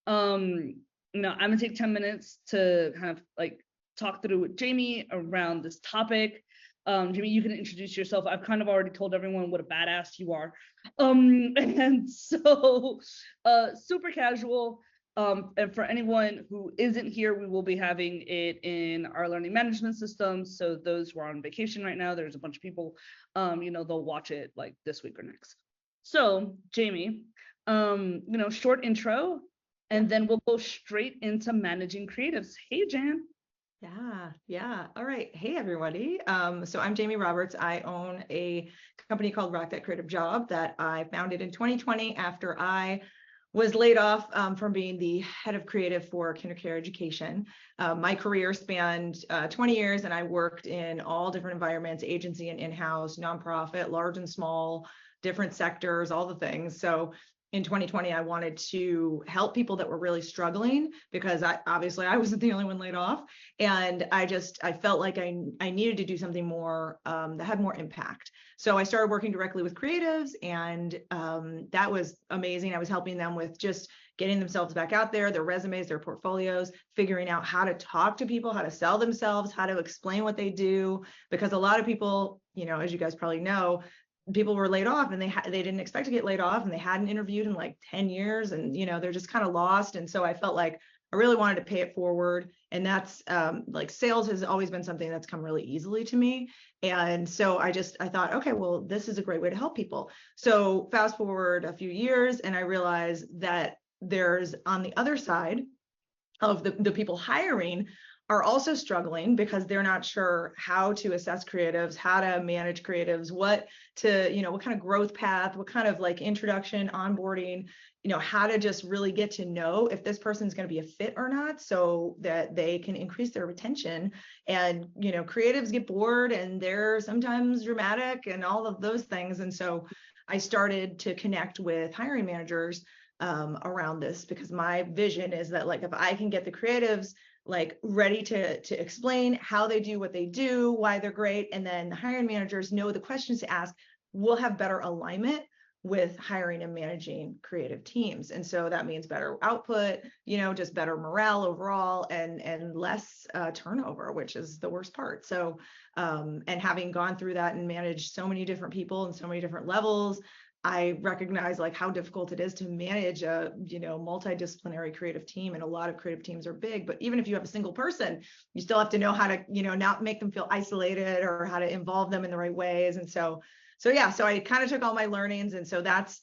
I'm gonna take 10 minutes to kind of like talk through with Jamie around this topic. Jamie, you can introduce yourself. I've kind of already told everyone what a badass you are. And so super casual. And for anyone who isn't here, we will be having it in our learning management system. So those who are on vacation right now, there's a bunch of people, they'll watch it like this week or next. So Jamie, short intro, and then we'll go straight into managing creatives. Hey, Jan. Yeah. All right. Hey, everybody. So I'm Jamie Roberts. I own a company called Rock That Creative Job that I founded in 2020 after I was laid off from being the head of creative for kindergarten education. My career spanned 20 years, and I worked in all different environments, agency and in-house, nonprofit, large and small, different sectors, all the things. So in 2020, I wanted to help people that were really struggling because I wasn't the only one laid off. And I felt like I needed to do something more that had more impact. So I started working directly with creatives, and that was amazing. I was helping them with just getting themselves back out there, their resumes, their portfolios, figuring out how to talk to people, how to sell themselves, how to explain what they do. Because a lot of people, as you guys probably know, people were laid off and they didn't expect to get laid off, and they hadn't interviewed in like 10 years, and they're just kind of lost. And so I felt like I really wanted to pay it forward. And that's like sales has always been something that's come really easily to me. And so I thought, okay, well, this is a great way to help people. So fast forward a few years, and I realized that there's on the other side of the people hiring are also struggling because they're not sure how to assess creatives, how to manage creatives, what kind of growth path, what kind of like introduction, onboarding, how to just really get to know if this person's going to be a fit or not, so that they can increase their retention. And, creatives get bored, and they're sometimes dramatic and all of those things. And so I started to connect with hiring managers around this, because my vision is that, like, if I can get the creatives like ready to explain how they do what they do, why they're great, and then the hiring managers know the questions to ask, we'll have better alignment with hiring and managing creative teams. And so that means better output, just better morale overall, and less turnover, which is the worst part. So and having gone through that and managed so many different people and so many different levels, I recognize like how difficult it is to manage a, multidisciplinary creative team. And a lot of creative teams are big, but even if you have a single person, you still have to know how to, not make them feel isolated, or how to involve them in the right ways. And so I kind of took all my learnings. And so that's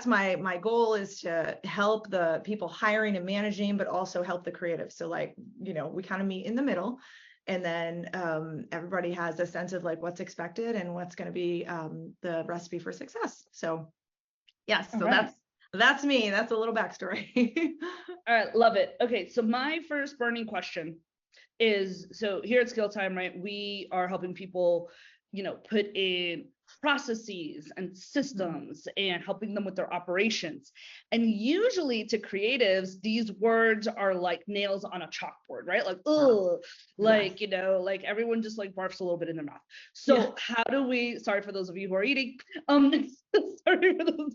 my goal, is to help the people hiring and managing, but also help the creative. So like, we kind of meet in the middle. And then everybody has a sense of like what's expected and what's going to be the recipe for success. So yes, so right. That's me. That's a little backstory. All right, love it. Okay, so my first burning question is, so here at Skill Time, right, we are helping people, put in processes and systems and helping them with their operations. And usually to creatives, these words are like nails on a chalkboard, right? Like, oh, like, like everyone just like barfs a little bit in their mouth. So how do we, sorry for those of you who are eating, sorry for those.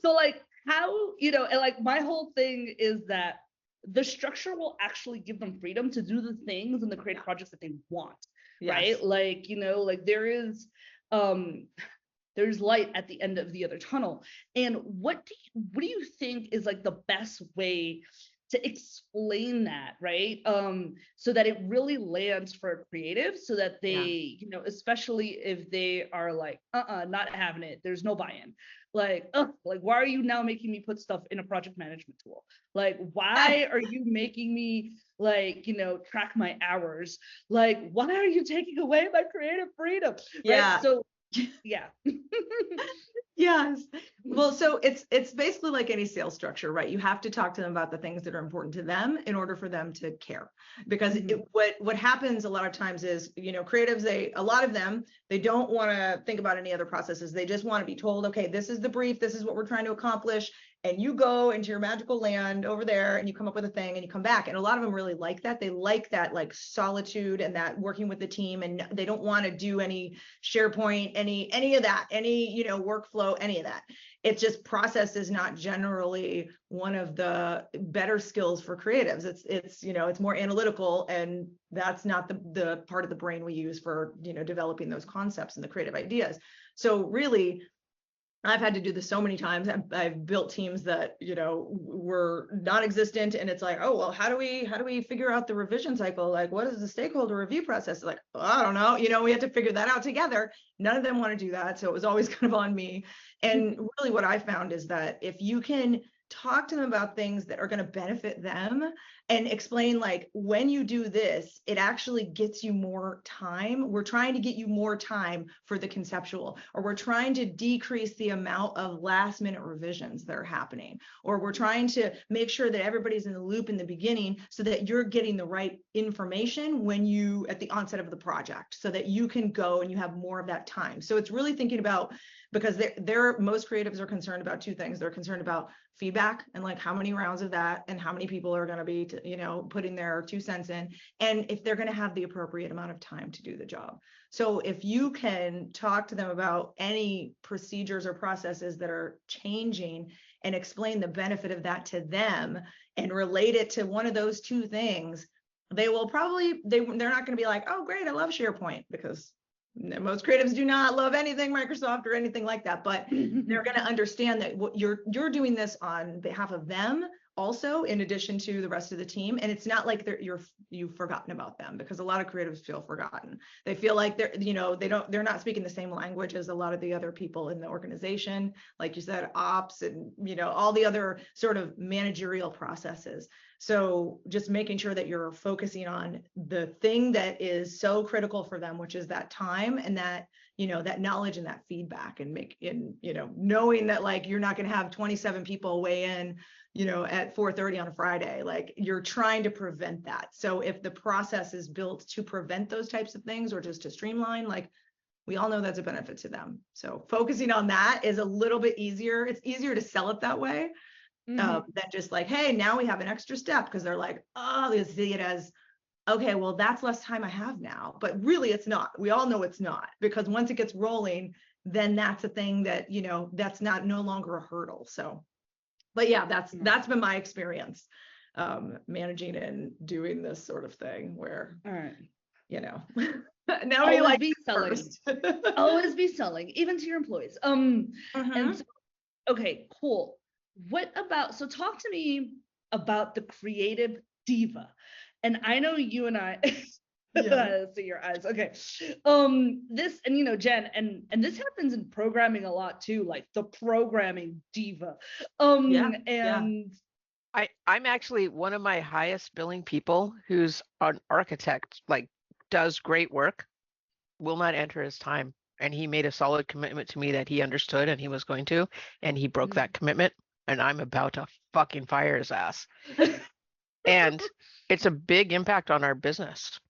So like how, and like my whole thing is that the structure will actually give them freedom to do the things and the creative projects that they want, right? Like, like there's light at the end of the other tunnel. And what do you think is like the best way to explain that, right? So that it really lands for a creative, so that they, especially if they are like, not having it, there's no buy-in. Like, like, why are you now making me put stuff in a project management tool? Like, why are you making me like, track my hours? Like, why are you taking away my creative freedom? Right? So yeah. Yes. Well, so it's basically like any sales structure, right? You have to talk to them about the things that are important to them in order for them to care. Because what happens a lot of times is, creatives, a lot of them, they don't want to think about any other processes. They just want to be told, okay, this is the brief, this is what we're trying to accomplish, and you go into your magical land over there and you come up with a thing and you come back. And a lot of them really like that. They like that like solitude and that working with the team, and they don't want to do any SharePoint, any of that, any, you know, workflow, any of that. It's just process is not generally one of the better skills for creatives. It's, you know, it's more analytical, and that's not the part of the brain we use for, you know, developing those concepts and the creative ideas. So really, I've had to do this so many times. I've built teams that, you know, were non-existent, and it's like, oh, well, how do we figure out the revision cycle? Like, what is the stakeholder review process? Like, oh, I don't know. You know, we had to figure that out together. None of them want to do that. So it was always kind of on me. And really what I found is that if you can talk to them about things that are going to benefit them and explain, like, when you do this, it actually gets you more time. We're trying to get you more time for the conceptual, or we're trying to decrease the amount of last minute revisions that are happening, or we're trying to make sure that everybody's in the loop in the beginning so that you're getting the right information when you at the onset of the project, so that you can go and you have more of that time. So it's really thinking about, because they're most creatives are concerned about two things. They're concerned about feedback and like how many rounds of that and how many people are going to be, you know, putting their 2 cents in, and if they're going to have the appropriate amount of time to do the job. So if you can talk to them about any procedures or processes that are changing and explain the benefit of that to them and relate it to one of those two things, they will probably, they're not going to be like, oh, great, I love SharePoint, because most creatives do not love anything Microsoft or anything like that, but they're going to understand that what you're doing this on behalf of them also, in addition to the rest of the team. And it's not like you've forgotten about them, because a lot of creatives feel forgotten. They feel like they're, you know, they're not speaking the same language as a lot of the other people in the organization, like you said, ops and, you know, all the other sort of managerial processes. So just making sure that you're focusing on the thing that is so critical for them, which is that time and that, you know, that knowledge and that feedback, and you know, knowing that like you're not going to have 27 people weigh in, you know, at 4:30 on a Friday. Like, you're trying to prevent that. So if the process is built to prevent those types of things, or just to streamline, like, we all know that's a benefit to them. So focusing on that is a little bit easier. It's easier to sell it that way. Than just like, hey, now we have an extra step, because they're like, oh, they see it as, okay, well, that's less time I have now. But really, it's not. We all know it's not, because once it gets rolling, then that's a thing that, you know, that's no longer a hurdle. So, but yeah, that's been my experience managing and doing this sort of thing, where, all right, you know, now we like be selling. Always be selling, even to your employees. And so, okay, cool. What about, so talk to me about the creative diva. And I know you and I see your eyes. Okay. This, and you know, Jen, and this happens in programming a lot too, like the programming diva. I'm actually one of my highest billing people, who's an architect, like does great work, will not enter his time. And he made a solid commitment to me that he understood and he was going to, and he broke that commitment. And I'm about to fucking fire his ass. And it's a big impact on our business.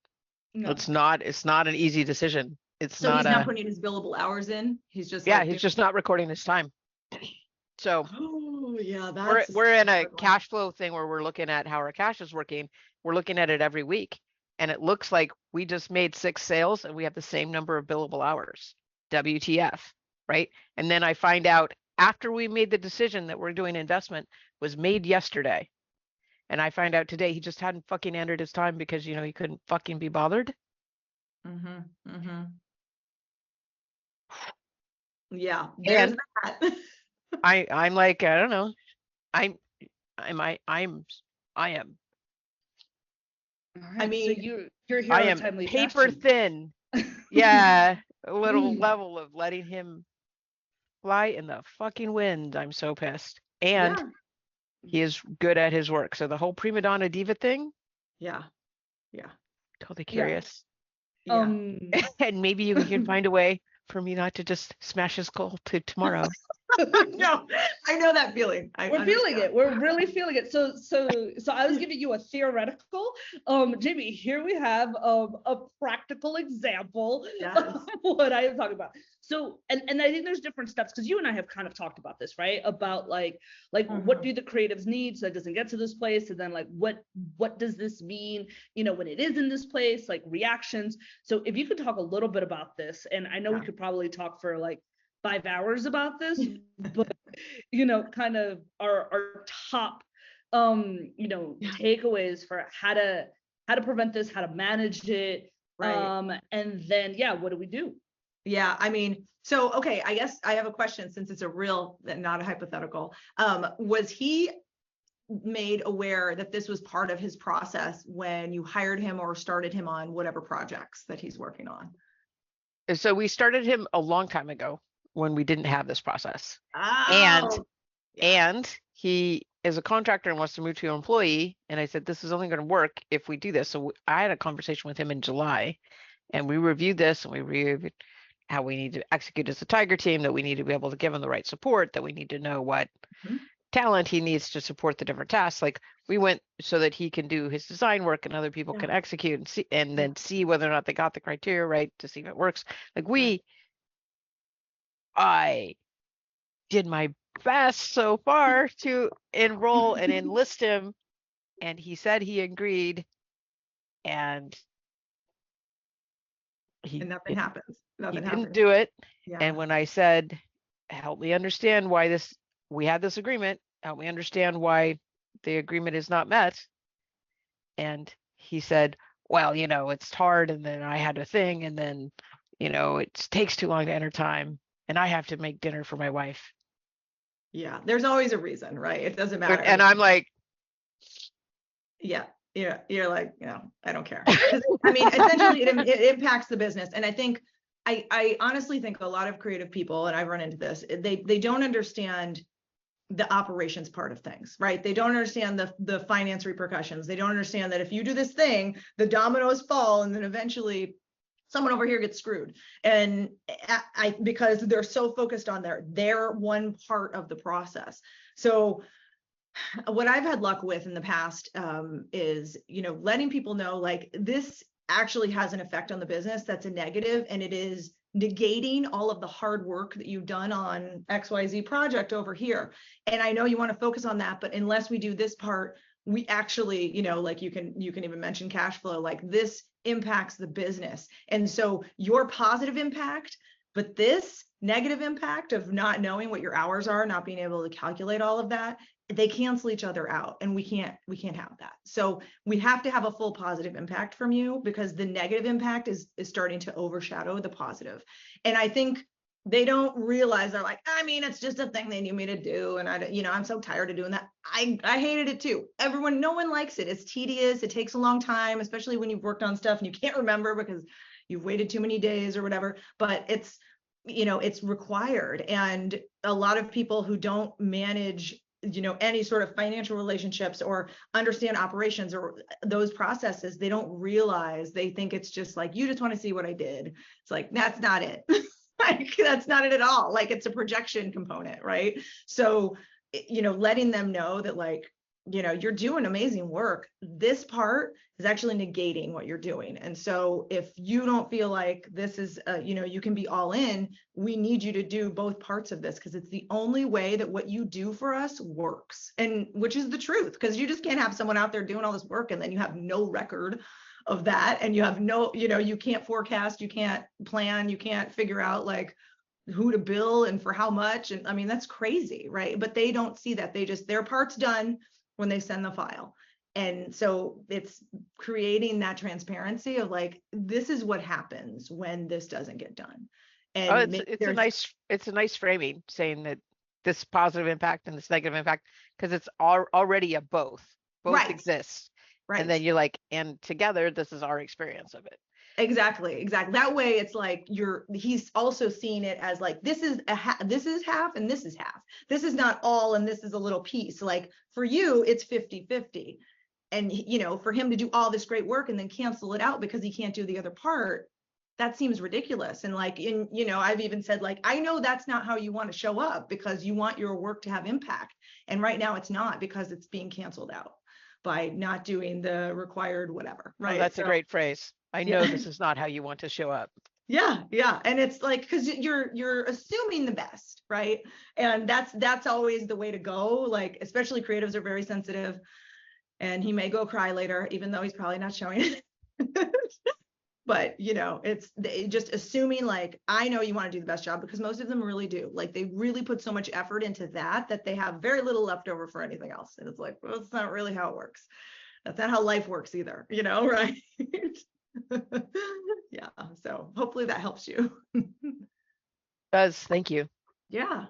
No. It's not an easy decision. He's not putting his billable hours in. He's just he's just not recording his time. So we're in a cash flow thing where we're looking at how our cash is working. We're looking at it every week, and it looks like we just made 6 sales and we have the same number of billable hours. WTF, right? And then I find out, after we made the decision that we're doing investment was made yesterday, and I find out today he just hadn't fucking entered his time because, you know, he couldn't fucking be bothered. Yeah, there's that. I'm like, I don't know. I am. Right, I mean, so you're here. I am paper thin. Yeah, a little level of letting him fly in the fucking wind. I'm so pissed. And he is good at his work. So the whole primadonna diva thing. Yeah. Totally curious. And maybe you can find a way for me not to just smash his goal to tomorrow. No, I know that feeling. We're feeling it. We're really feeling it. So I was giving you a theoretical. Jamie, here we have a practical example of what I am talking about. So, and I think there's different steps, because you and I have kind of talked about this, right? About like what do the creatives need so it doesn't get to this place, and then like what does this mean, when it is in this place, like reactions. So if you could talk a little bit about this, and I know we could probably talk for like 5 hours about this, but kind of our top takeaways for how to prevent this, how to manage it, right. And then what do we do? Yeah, I mean, so okay, I guess I have a question, since it's a real, not a hypothetical. Was he made aware that this was part of his process when you hired him or started him on whatever projects that he's working on? And so we started him a long time ago when we didn't have this process. Oh, And he is a contractor and wants to move to an employee. And I said, this is only going to work if we do this. So I had a conversation with him in July, and we reviewed this, and we reviewed how we need to execute as a Tiger team, that we need to be able to give him the right support, that we need to know what talent he needs to support the different tasks. Like, we went so that he can do his design work and other people can execute and see, and then see whether or not they got the criteria right to see if it works. Like, I did my best so far to enroll and enlist him, and he said he agreed, and nothing happens. He didn't do it. Yeah. And when I said, help me understand why we had this agreement, help me understand why the agreement is not met. And he said, well, it's hard. And then I had a thing. And then, it takes too long to enter time. And I have to make dinner for my wife. Yeah. There's always a reason, right? It doesn't matter. And I'm like, yeah. You're like, I don't care. I mean, essentially it impacts the business. And I think, I honestly think a lot of creative people, and I've run into this, they don't understand the operations part of things, right? They don't understand the finance repercussions. They don't understand that if you do this thing, the dominoes fall, and then eventually someone over here gets screwed. And because they're so focused on their one part of the process. So what I've had luck with in the past is, letting people know, like, this actually has an effect on the business that's a negative, and it is negating all of the hard work that you've done on XYZ project over here. And I know you want to focus on that, but unless we do this part, we actually, like, you can even mention cash flow, like, this impacts the business. And so your positive impact, but this negative impact of not knowing what your hours are, not being able to calculate all of that, they cancel each other out, and we can't have that. So we have to have a full positive impact from you, because the negative impact is starting to overshadow the positive. And I think they don't realize, they're like, I mean, it's just a thing they need me to do, and I'm so tired of doing that. I hated it too. No one likes it. It's tedious. It takes a long time, especially when you've worked on stuff and you can't remember because you've waited too many days or whatever. But it's required. And a lot of people who don't manage any sort of financial relationships or understand operations or those processes, they don't realize, they think it's just like, you just want to see what I did. It's like, that's not it. Like, that's not it at all. Like, it's a projection component, right? So, letting them know that, like, you're doing amazing work. This part is actually negating what you're doing. And so if you don't feel like this is, you can be all in, we need you to do both parts of this, because it's the only way that what you do for us works. And which is the truth, because you just can't have someone out there doing all this work and then you have no record of that. And you have no, you can't forecast, you can't plan, you can't figure out, like, who to bill and for how much. And I mean, that's crazy, right? But they don't see that. Their part's done when they send the file. And so it's creating that transparency of, like, this is what happens when this doesn't get done. And it's a nice framing, saying that this positive impact and this negative impact, because it's already a both right. exists. Right. And then you're like, and together, this is our experience of it. Exactly. That way, it's like he's also seeing it as, like, this is half and this is half. This is not all and this is a little piece. Like, for you, it's 50-50. And for him to do all this great work and then cancel it out because he can't do the other part, that seems ridiculous. And like, I've even said, like, I know that's not how you want to show up because you want your work to have impact. And right now it's not, because it's being canceled out by not doing the required whatever. Right. Oh, that's a great phrase. I know Yeah. this is not how you want to show up. Yeah. And it's like, because you're assuming the best, right? And that's always the way to go. Like, especially creatives are very sensitive, and he may go cry later, even though he's probably not showing it. But it's just assuming, like, I know you want to do the best job, because most of them really do. Like, they really put so much effort into that they have very little left over for anything else. And it's like, well, that's not really how it works. That's not how life works either, right? Yeah. So hopefully that helps you. Does. Thank you. Yeah.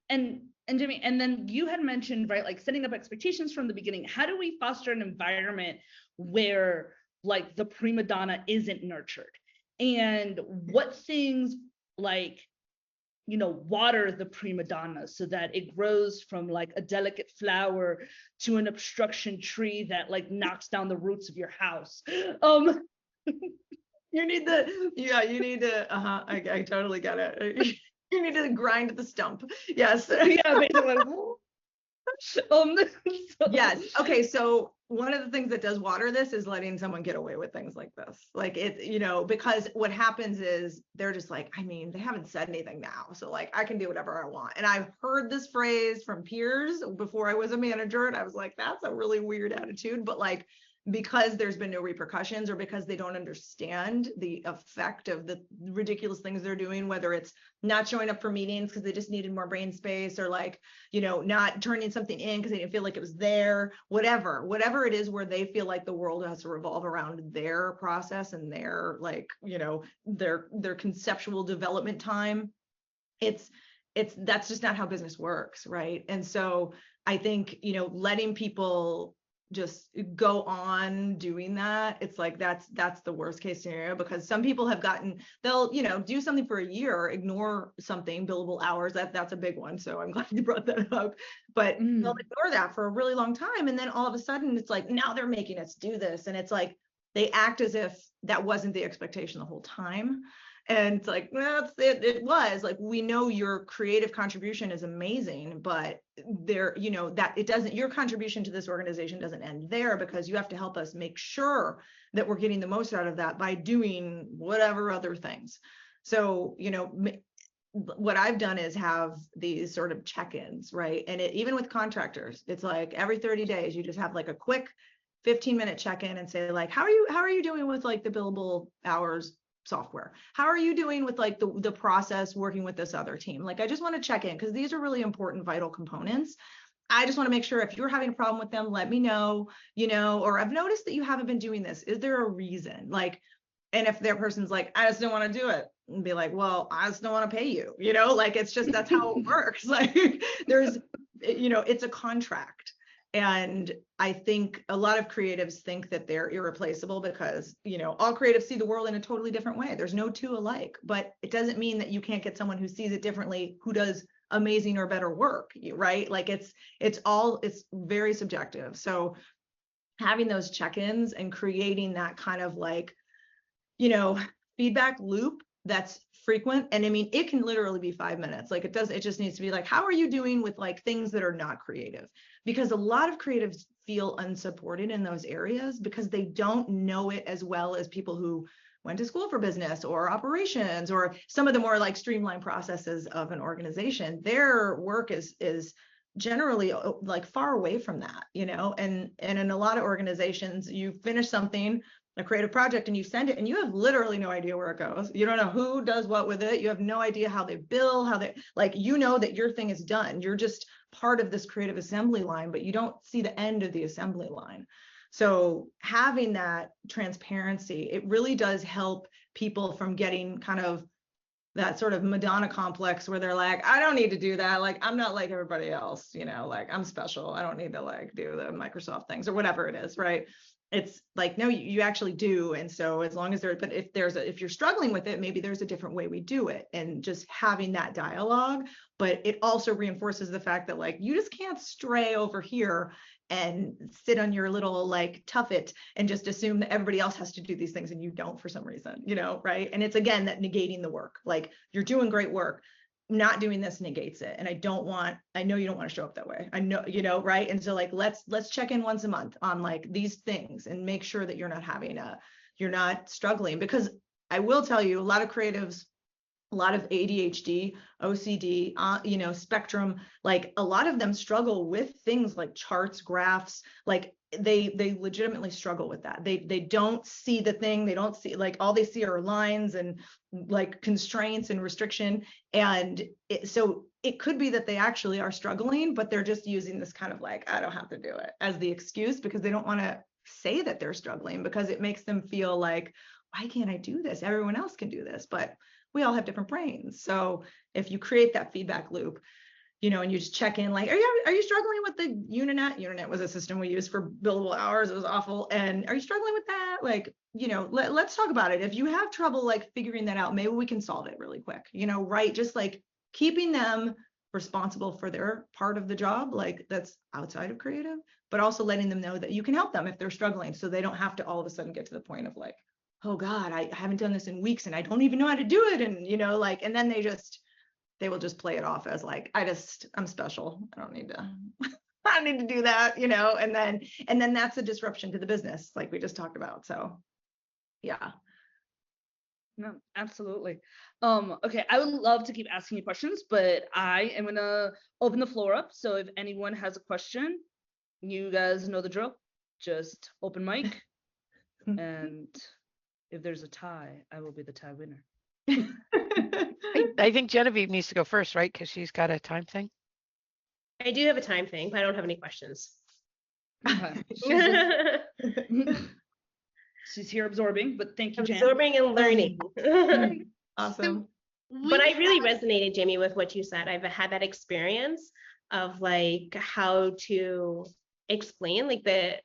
And Jimmy, and then you had mentioned, right, like setting up expectations from the beginning. How do we foster an environment where like the prima donna isn't nurtured? And what things, like, water the prima donna so that it grows from like a delicate flower to an obstruction tree that like knocks down the roots of your house? You need to, I totally get it. You need to grind the stump. Yes. Yeah, basically. Yes. Okay. So one of the things that does water this is letting someone get away with things like this. Like, it, because what happens is they're just like, I mean, they haven't said anything now, so like I can do whatever I want. And I've heard this phrase from peers before I was a manager, and I was like, that's a really weird attitude. But like, because there's been no repercussions, or because they don't understand the effect of the ridiculous things they're doing, whether it's not showing up for meetings because they just needed more brain space, or like, not turning something in because they didn't feel like it was there, whatever it is, where they feel like the world has to revolve around their process and their, like, their conceptual development time. That's just not how business works, right? And so I think, letting people just go on doing that, it's like that's the worst case scenario, because some people have they'll do something for a year, ignore something, billable hours, that's a big one, so I'm glad you brought that up. But they'll ignore that for a really long time, and then all of a sudden it's like, now they're making us do this, and it's like they act as if that wasn't the expectation the whole time. And it's like, well, it was like, we know your creative contribution is amazing, but there, that it doesn't, your contribution to this organization doesn't end there, because you have to help us make sure that we're getting the most out of that by doing whatever other things. So, what I've done is have these sort of check-ins, right? And even with contractors, it's like every 30 days, you just have like a quick 15-minute check-in and say, like, how are you doing with like the billable hours software? How are you doing with like the process working with this other team? Like, I just want to check in, because these are really important, vital components. I just want to make sure if you're having a problem with them, let me know, or I've noticed that you haven't been doing this. Is there a reason? Like, and if their person's like, I just don't want to do it, and be like, well, I just don't want to pay you, like, it's just, that's how it works. Like, there's, it's a contract. And I think a lot of creatives think that they're irreplaceable because, all creatives see the world in a totally different way. There's no two alike, but it doesn't mean that you can't get someone who sees it differently, who does amazing or better work, right? Like, it's very subjective. So having those check-ins and creating that kind of like, feedback loop that's frequent. And I mean, it can literally be 5 minutes. Like, it just needs to be like, how are you doing with like things that are not creative? Because a lot of creatives feel unsupported in those areas because they don't know it as well as people who went to school for business or operations or some of the more like streamlined processes of an organization. Their work is generally like far away from that, and in a lot of organizations, you finish something, a creative project, and you send it and you have literally no idea where it goes. You don't know who does what with it. You have no idea how they bill, how they, like, that your thing is done. You're just part of this creative assembly line, but you don't see the end of the assembly line. So having that transparency, it really does help people from getting kind of that sort of Madonna complex where they're like, I don't need to do that. Like, I'm not like everybody else, like, I'm special. I don't need to like do the Microsoft things or whatever it is, right? It's like, no, you actually do. And so as long as but if you're struggling with it, maybe there's a different way we do it, and just having that dialogue. But it also reinforces the fact that like, you just can't stray over here and sit on your little like tuffet and just assume that everybody else has to do these things and you don't for some reason, right? And it's again that negating the work. Like, you're doing great work, not doing this negates it. And I know you don't want to show up that way. I know, right? And so like, let's check in once a month on like these things and make sure that you're not struggling. Because I will tell you, a lot of creatives, a lot of ADHD, OCD, spectrum, like a lot of them struggle with things like charts, graphs, like they legitimately struggle with that. They don't see the thing, they don't see, like, all they see are lines and like constraints and restriction. And so it could be that they actually are struggling, but they're just using this kind of like, I don't have to do it as the excuse, because they don't want to say that they're struggling, because it makes them feel like, why can't I do this? Everyone else can do this. But we all have different brains. So if you create that feedback loop, and you just check in, like, are you struggling with the Uninet? Uninet was a system we used for billable hours. It was awful. And are you struggling with that? Like, let's talk about it. If you have trouble like figuring that out, maybe we can solve it really quick, right? Just like keeping them responsible for their part of the job, like that's outside of creative, but also letting them know that you can help them if they're struggling, so they don't have to all of a sudden get to the point of like, oh God, I haven't done this in weeks and I don't even know how to do it. And, and then they will just play it off as like, I'm special. I don't need to do that, and then that's a disruption to the business, like we just talked about. So yeah. No, absolutely. Okay, I would love to keep asking you questions, but I am gonna open the floor up. So if anyone has a question, you guys know the drill. Just open mic, and if there's a tie, I will be the tie winner. I think Genevieve needs to go first, right? Because she's got a time thing. I do have a time thing, but I don't have any questions. Okay. She's here absorbing, but thank you, Jan. Absorbing and learning. Awesome. But I really resonated, Jamie, with what you said. I've had that experience of like how to explain like the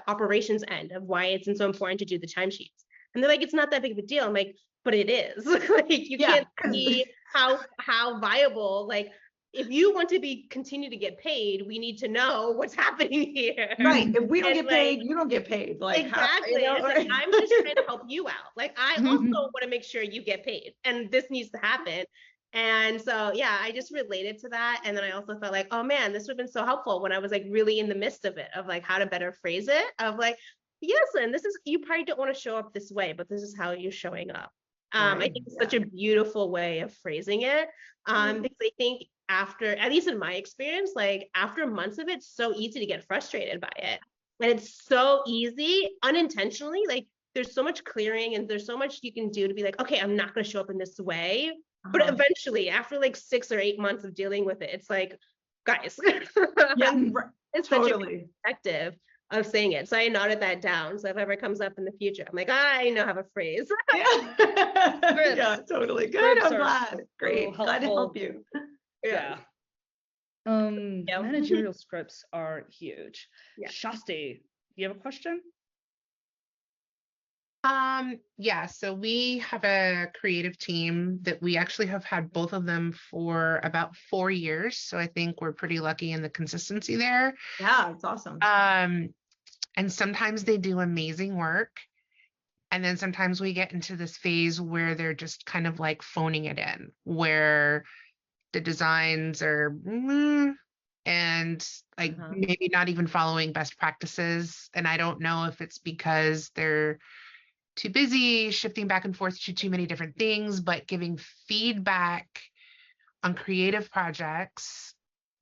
operations end of why it's so important to do the timesheets. And they're like, it's not that big of a deal. I'm like, but it is. Like, you can't see how viable, like, if you want to continue to get paid, we need to know what's happening here. Right. If we don't get paid, you don't get paid. Like, exactly. It's like, I'm just trying to help you out. Like, I also want to make sure you get paid, and this needs to happen. And so, yeah, I just related to that. And then I also felt like, oh man, this would have been so helpful when I was like really in the midst of it, of like how to better phrase it, of like, yes, and this is, you probably don't want to show up this way, but this is how you're showing up. I think it's such a beautiful way of phrasing it. Because I think after, at least in my experience, like after months of it, it's so easy to get frustrated by it. And it's so easy unintentionally, like there's so much clearing and there's so much you can do to be like, okay, I'm not going to show up in this way. But eventually, after like 6 or 8 months of dealing with it, it's like, guys, it's totally such a perspective of saying it. So I noted that down. So if ever it comes up in the future, I'm like, I know how to phrase. Yeah, totally. Good. I'm glad. Great. Glad to help you. Yeah. Managerial scripts are huge. Yeah. Shasti, do you have a question? Yeah, so we have a creative team that we actually have had both of them for about 4 years. So I think we're pretty lucky in the consistency there. Yeah, it's awesome. And sometimes they do amazing work. And then sometimes we get into this phase where they're just kind of like phoning it in, where the designs are and like maybe not even following best practices. And I don't know if it's because they're too busy shifting back and forth to too many different things, but giving feedback on creative projects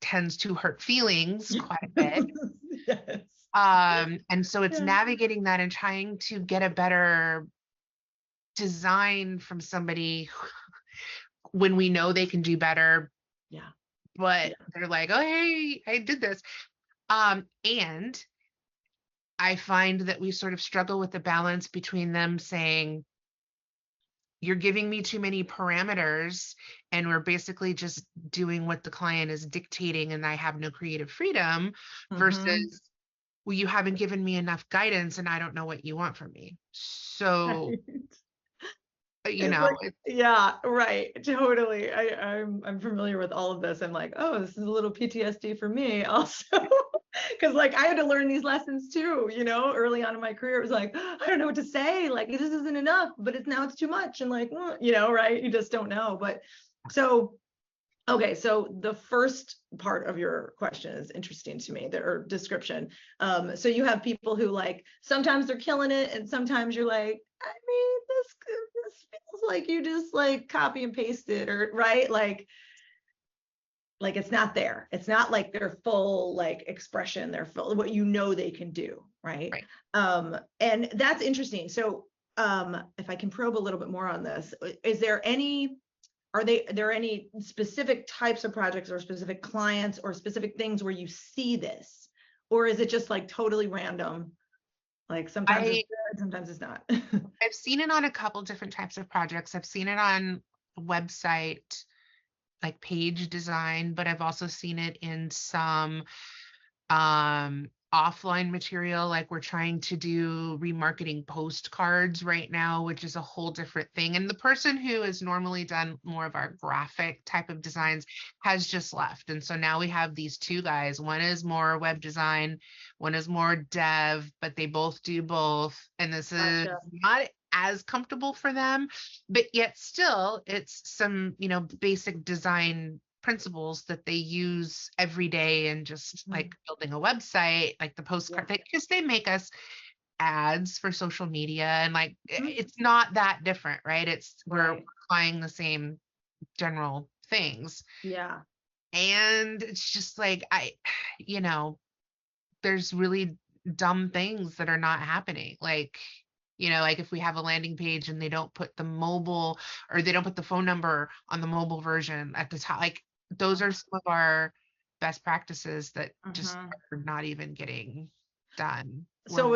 tends to hurt feelings quite a bit. Yes. And so it's navigating that and trying to get a better design from somebody when we know they can do better. Yeah. But they're like, oh, hey, I did this. And I find that we sort of struggle with the balance between them saying, you're giving me too many parameters and we're basically just doing what the client is dictating and I have no creative freedom, versus, well, you haven't given me enough guidance and I don't know what you want from me. So, yeah, right. Totally. I'm familiar with all of this. I'm like, oh, this is a little PTSD for me also. Because like I had to learn these lessons too, you know, early on in my career. It was like, I don't know what to say. Like this isn't enough, but it's too much. And like, you know, right. You just don't know. But so, okay. So the first part of your question is interesting to me, or description. So you have people who like, sometimes they're killing it. And sometimes you're like, I mean, this feels like you just like copy and paste it, or right. Like it's not there. It's not like their full like expression, their full what you know they can do, right? And that's interesting. So if I can probe a little bit more on this, are there any specific types of projects or specific clients or specific things where you see this? Or is it just like totally random? Like sometimes it's good, sometimes it's not. I've seen it on a couple different types of projects. I've seen it on a website, like page design, but I've also seen it in some offline material. Like we're trying to do remarketing postcards right now, which is a whole different thing. And the person who has normally done more of our graphic type of designs has just left. And so now we have these two guys. One is more web design, one is more dev, but they both do both. And this is not as comfortable for them, but yet still it's some, you know, basic design principles that they use every day, and just like building a website, like the postcard, because they make us ads for social media, and like it's not that different, right? We're applying the same general things. Yeah. And it's just like you know, there's really dumb things that are not happening. Like, you know, like if we have a landing page and they don't put the mobile, or they don't put the phone number on the mobile version at the top, like those are some of our best practices that just are not even getting done. So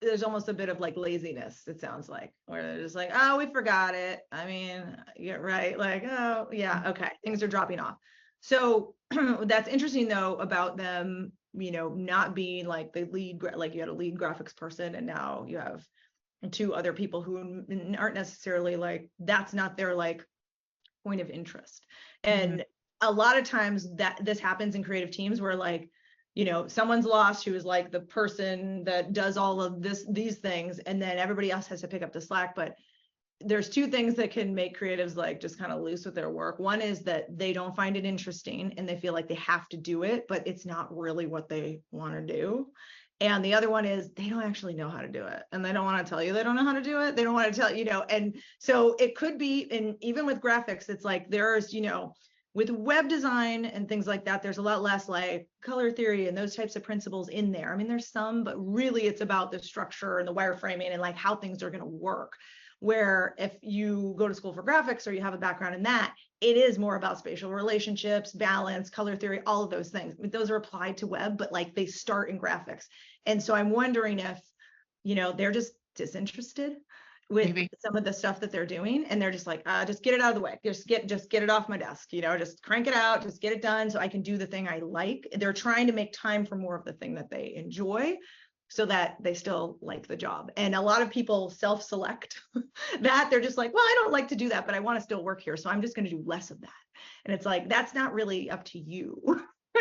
there's almost a bit of like laziness, it sounds like, where they're just like, oh, we forgot it. I mean, yeah, right. Like, oh yeah, okay, things are dropping off. So that's interesting though about them, you know, not being like the lead, like you had a lead graphics person and now you have two other people who aren't necessarily like, that's not their like point of interest. And a lot of times that this happens in creative teams where like, you know, someone's lost who is like the person that does all of these things, and then everybody else has to pick up the slack. But there's two things that can make creatives like just kind of loose with their work. One is that they don't find it interesting and they feel like they have to do it, but it's not really what they want to do. And the other one is they don't actually know how to do it, and they don't want to tell you they don't know how to do it. They don't want to tell, you know, and so it could be, and even with graphics, it's like there's, you know, with web design and things like that, there's a lot less like color theory and those types of principles in there. I mean, there's some, but really it's about the structure and the wireframing and like how things are going to work. Where if you go to school for graphics or you have a background in that, it is more about spatial relationships, balance, color theory, all of those things. I mean, those are applied to web, but like they start in graphics. And so I'm wondering if, you know, they're just disinterested with some of the stuff that they're doing, and they're just like, just get it out of the way, just get it off my desk, you know, just crank it out, just get it done so I can do the thing I like. They're trying to make time for more of the thing that they enjoy so that they still like the job. And a lot of people self-select that. They're just like, well, I don't like to do that, but I want to still work here, so I'm just going to do less of that. And it's like, that's not really up to you.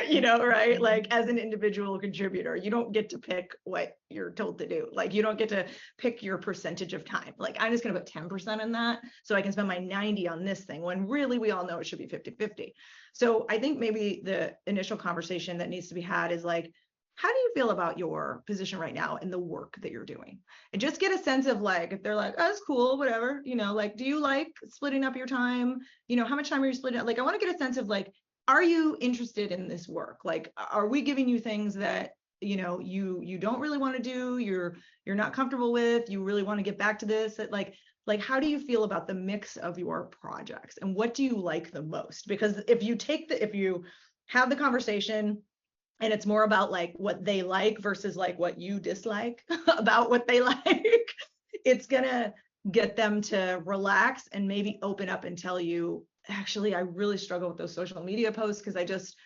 You know, right? Like as an individual contributor, you don't get to pick what you're told to do. Like you don't get to pick your percentage of time. Like I'm just going to put 10% in that so I can spend my 90 on this thing, when really we all know it should be 50-50. So I think maybe the initial conversation that needs to be had is like, how do you feel about your position right now and the work that you're doing? And just get a sense of like, if they're like, oh, it's cool, whatever, you know, like, do you like splitting up your time? You know, how much time are you splitting up? Like, I want to get a sense of like, are you interested in this work? Like, are we giving you things that, you know, you don't really want to do, you're not comfortable with, you really want to get back to this? Like how do you feel about the mix of your projects, and what do you like the most? Because if you have the conversation and it's more about like what they like versus like what you dislike about what they like, it's gonna get them to relax and maybe open up and tell you, actually, I really struggle with those social media posts because I just,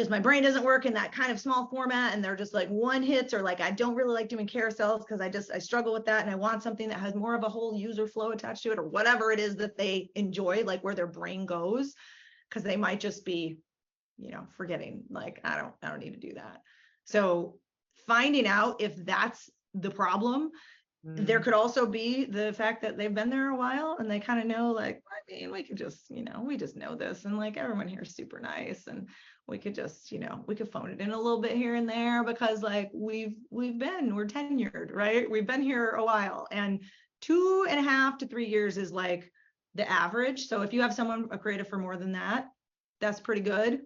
my brain doesn't work in that kind of small format. And they're just like one hits, or like, I don't really like doing carousels because I struggle with that. And I want something that has more of a whole user flow attached to it, or whatever it is that they enjoy, like where their brain goes, because they might just be forgetting, like, I don't need to do that. So finding out if that's the problem. There could also be the fact that they've been there a while and they kind of know, like, I mean, we could just, we just know this, and like everyone here is super nice, and we could just, we could phone it in a little bit here and there because like we're tenured, right? We've been here a while, and 2.5 to 3 years is like the average. So if you have someone, a creative, for more than that, that's pretty good,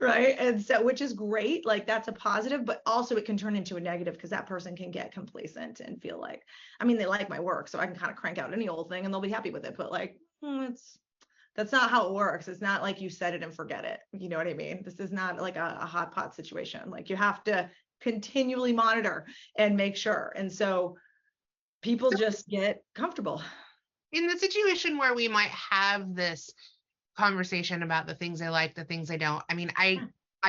right? And so, which is great, like that's a positive, but also it can turn into a negative because that person can get complacent and feel like, I mean, they like my work, so I can kind of crank out any old thing and they'll be happy with it, but like, that's not how it works. It's not like you set it and forget it. You know what I mean? This is not like a hot pot situation. Like you have to continually monitor and make sure. And so people just get comfortable. In the situation where we might have this conversation about the things I like, the things I don't. I mean, I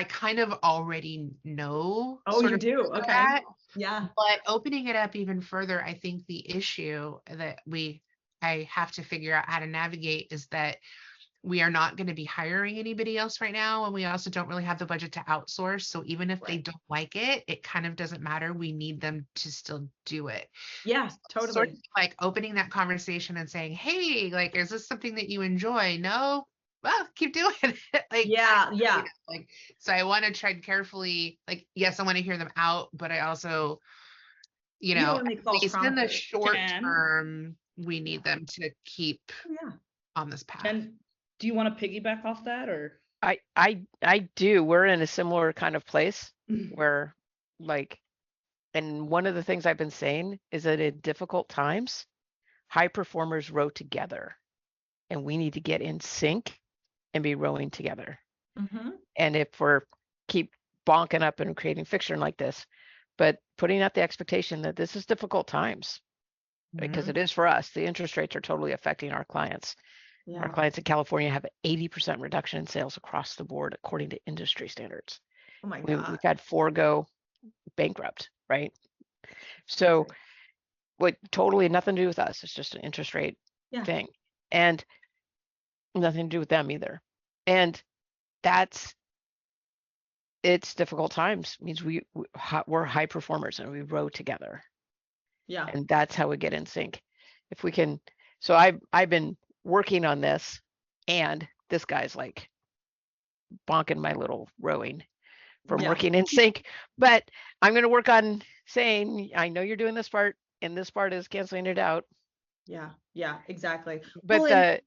kind of already know. Oh, you do? Okay. That, yeah. But opening it up even further, I think the issue that I have to figure out how to navigate is that we are not going to be hiring anybody else right now. And we also don't really have the budget to outsource. So even if they don't like it, it kind of doesn't matter. We need them to still do it. Yeah, totally. Sort of like opening that conversation and saying, hey, like, is this something that you enjoy? No? Well, keep doing it. Like, yeah. Like, so I want to tread carefully. Like, yes, I want to hear them out, but I also, at least in the short term, we need them to keep on this path. And do you want to piggyback off that, or? I do. We're in a similar kind of place where, like, and one of the things I've been saying is that in difficult times, high performers row together, and we need to get in sync and be rowing together. Mm-hmm. And if we're keep bonking up and creating fiction like this, but putting out the expectation that this is difficult times, because it is for us. The interest rates are totally affecting our clients. Yeah. Our clients in California have an 80% reduction in sales across the board, according to industry standards. Oh my God. We've had 4 go bankrupt, right? So what totally nothing to do with us. It's just an interest rate thing. And nothing to do with them either. And it's difficult times. It means we're high performers and we row together. Yeah. And that's how we get in sync. If we can, so I've been working on this, and this guy's like bonking my little rowing from working in sync, but I'm going to work on saying, I know you're doing this part, and this part is canceling it out. Yeah, exactly. But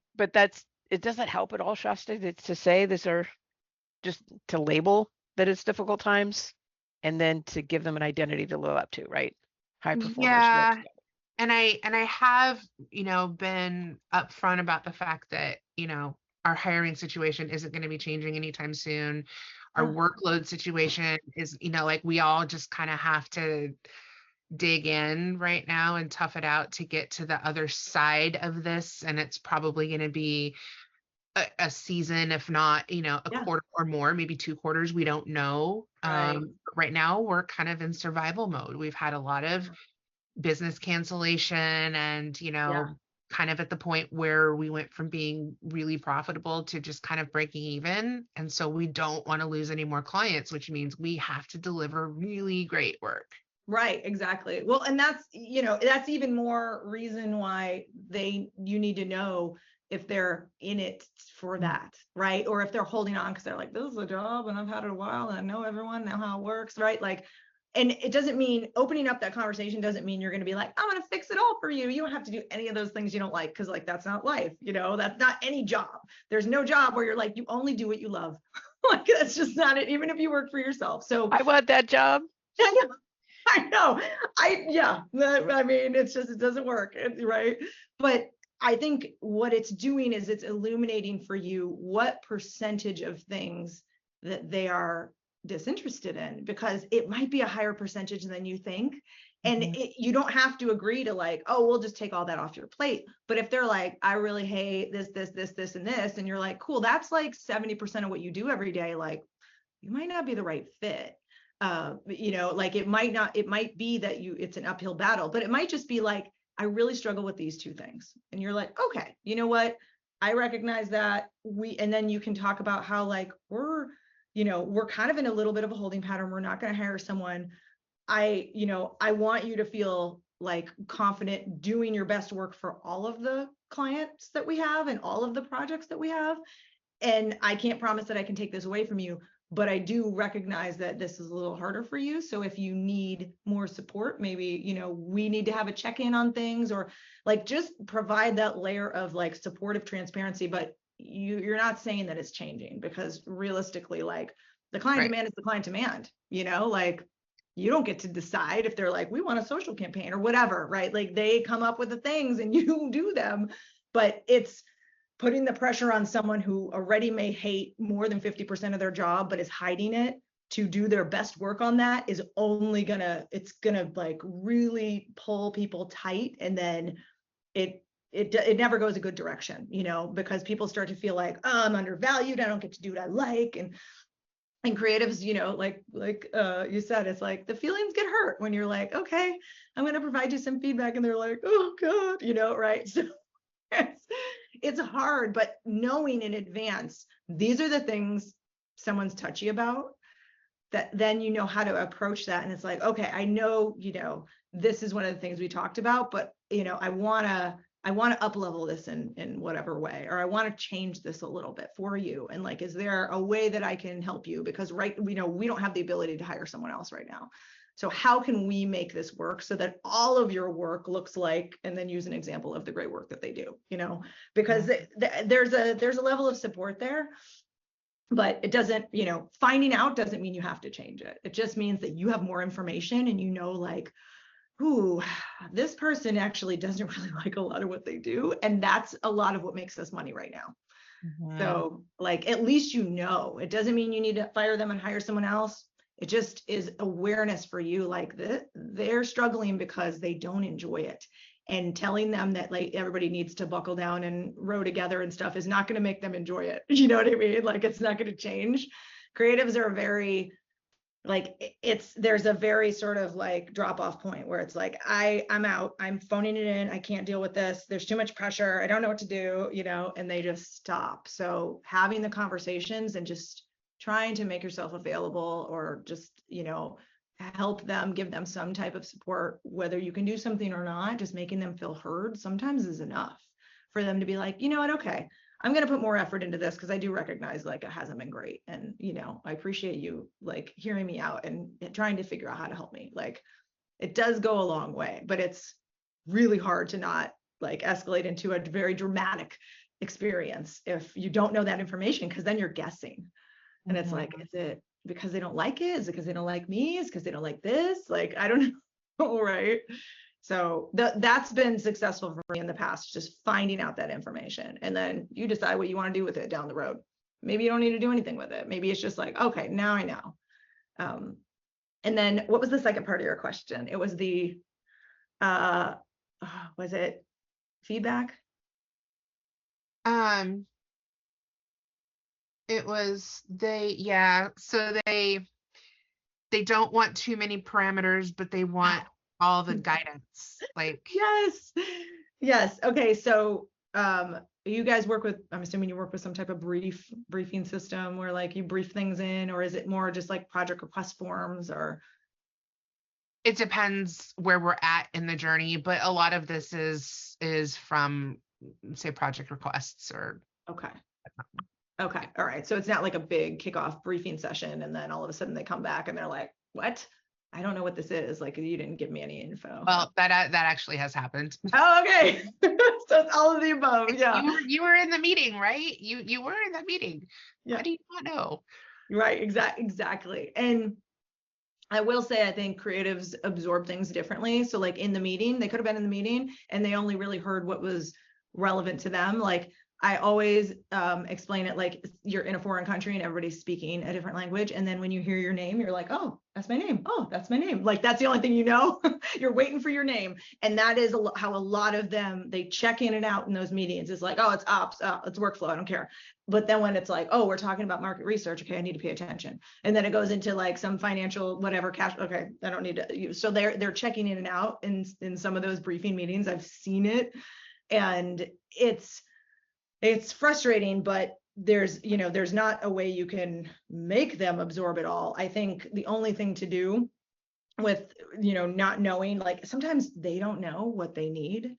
it doesn't help at all, Shasta, it's to say these are just to label that it's difficult times, and then to give them an identity to live up to, right? High performers. Yeah. And I have, been upfront about the fact that, our hiring situation isn't going to be changing anytime soon. Our workload situation is, like we all just kind of have to dig in right now and tough it out to get to the other side of this. And it's probably going to be a season, if not, a quarter or more, maybe 2 quarters. We don't know. Right now, we're kind of in survival mode. We've had a lot of business cancellation and, kind of at the point where we went from being really profitable to just kind of breaking even. And so we don't want to lose any more clients, which means we have to deliver really great work. Right, exactly. Well, and that's, that's even more reason why you need to know if they're in it for that, right? Or if they're holding on because they're like, this is a job and I've had it a while and I know everyone, know how it works, right? Like, and it doesn't mean opening up that conversation doesn't mean you're going to be like, I'm going to fix it all for you. You don't have to do any of those things you don't like, because like that's not life, that's not any job. There's no job where you're like, you only do what you love. Like that's just not it, even if you work for yourself. So I want that job. I know. I mean, it's just, it doesn't work, right? But I think what it's doing is it's illuminating for you what percentage of things that they are disinterested in, because it might be a higher percentage than you think. And you don't have to agree to like, oh, we'll just take all that off your plate. But if they're like, I really hate this, and this, and you're like, cool, that's like 70% of what you do every day. Like, you might not be the right fit. Like it might be that it's an uphill battle, but it might just be like, I really struggle with these 2 things. And you're like, okay, you know what? I recognize that and then you can talk about how like we're kind of in a little bit of a holding pattern. We're not going to hire someone. I want you to feel like confident doing your best work for all of the clients that we have and all of the projects that we have. And I can't promise that I can take this away from you, but I do recognize that this is a little harder for you. So if you need more support, maybe, we need to have a check-in on things, or like just provide that layer of like supportive transparency. But you're not saying that it's changing, because realistically, like the client demand is the client demand, like you don't get to decide if they're like, we want a social campaign or whatever, right? Like they come up with the things and you do them, but it's putting the pressure on someone who already may hate more than 50% of their job, but is hiding it, to do their best work on that is only it's gonna like really pull people tight. And then it never goes a good direction, because people start to feel like, oh, I'm undervalued. I don't get to do what I like. And creatives, like you said, it's like the feelings get hurt when you're like, okay, I'm going to provide you some feedback. And they're like, oh God, right. So it's hard, but knowing in advance, these are the things someone's touchy about, that then you know how to approach that. And it's like, okay, I know, this is one of the things we talked about, but I want to up level this in whatever way, or I want to change this a little bit for you. And like, is there a way that I can help you? Because we don't have the ability to hire someone else right now. So how can we make this work so that all of your work looks like, and then use an example of the great work that they do, because there's a level of support there, but it doesn't, finding out doesn't mean you have to change it. It just means that you have more information and like, ooh, this person actually doesn't really like a lot of what they do. And that's a lot of what makes us money right now. Mm-hmm. So like, at least, it doesn't mean you need to fire them and hire someone else. It just is awareness for you, like they're struggling because they don't enjoy it. And telling them that like everybody needs to buckle down and row together and stuff is not going to make them enjoy it. You know what I mean? Like, it's not going to change. Creatives are very, like, there's a very sort of like drop off point where it's like, I'm out, I'm phoning it in. I can't deal with this. There's too much pressure. I don't know what to do, and they just stop. So having the conversations and just trying to make yourself available, or just, help them, give them some type of support, whether you can do something or not, just making them feel heard sometimes is enough for them to be like, you know what, okay, I'm going to put more effort into this, because I do recognize like it hasn't been great. And, I appreciate you like hearing me out and trying to figure out how to help me. Like, it does go a long way, but it's really hard to not like escalate into a very dramatic experience if you don't know that information, because then you're guessing. And it's like, is it because they don't like it? Is it because they don't like me? Is it because they don't like this? Like, I don't know. Right. So that's been successful for me in the past, just finding out that information. And then you decide what you want to do with it down the road. Maybe you don't need to do anything with it. Maybe it's just like, okay, now I know. And then what was the second part of your question? It was was it feedback? It was so they don't want too many parameters, but they want all the guidance. Like, yes. Okay. So you guys work with, I'm assuming you work with some type of briefing system where like you brief things in, or is it more just like project request forms? Or it depends where we're at in the journey, but a lot of this is from, say, project requests or okay. All right. So it's not like a big kickoff briefing session and then all of a sudden they come back and they're like, what? I don't know what this is. Like, you didn't give me any info. Well, that actually has happened. Oh, okay. So it's all of the above. Yeah. You were in the meeting, right? You were in that meeting. Yeah. How do you not know? Right. Exactly. And I will say, I think creatives absorb things differently. So like in the meeting, they could have been in the meeting and they only really heard what was relevant to them. Like, I always explain it like you're in a foreign country and everybody's speaking a different language. And then when you hear your name, you're like, oh, that's my name. Oh, that's my name. Like, that's the only thing you're waiting for your name. And that is how a lot of them, they check in and out in those meetings. It's like, oh, it's ops, it's workflow, I don't care. But then when it's like, oh, we're talking about market research, okay, I need to pay attention. And then it goes into like some financial, whatever, cash, okay, I don't need to. So they're checking in and out in some of those briefing meetings. I've seen it. And it's frustrating, but there's not a way you can make them absorb it all. I think the only thing to do with, not knowing, like sometimes they don't know what they need.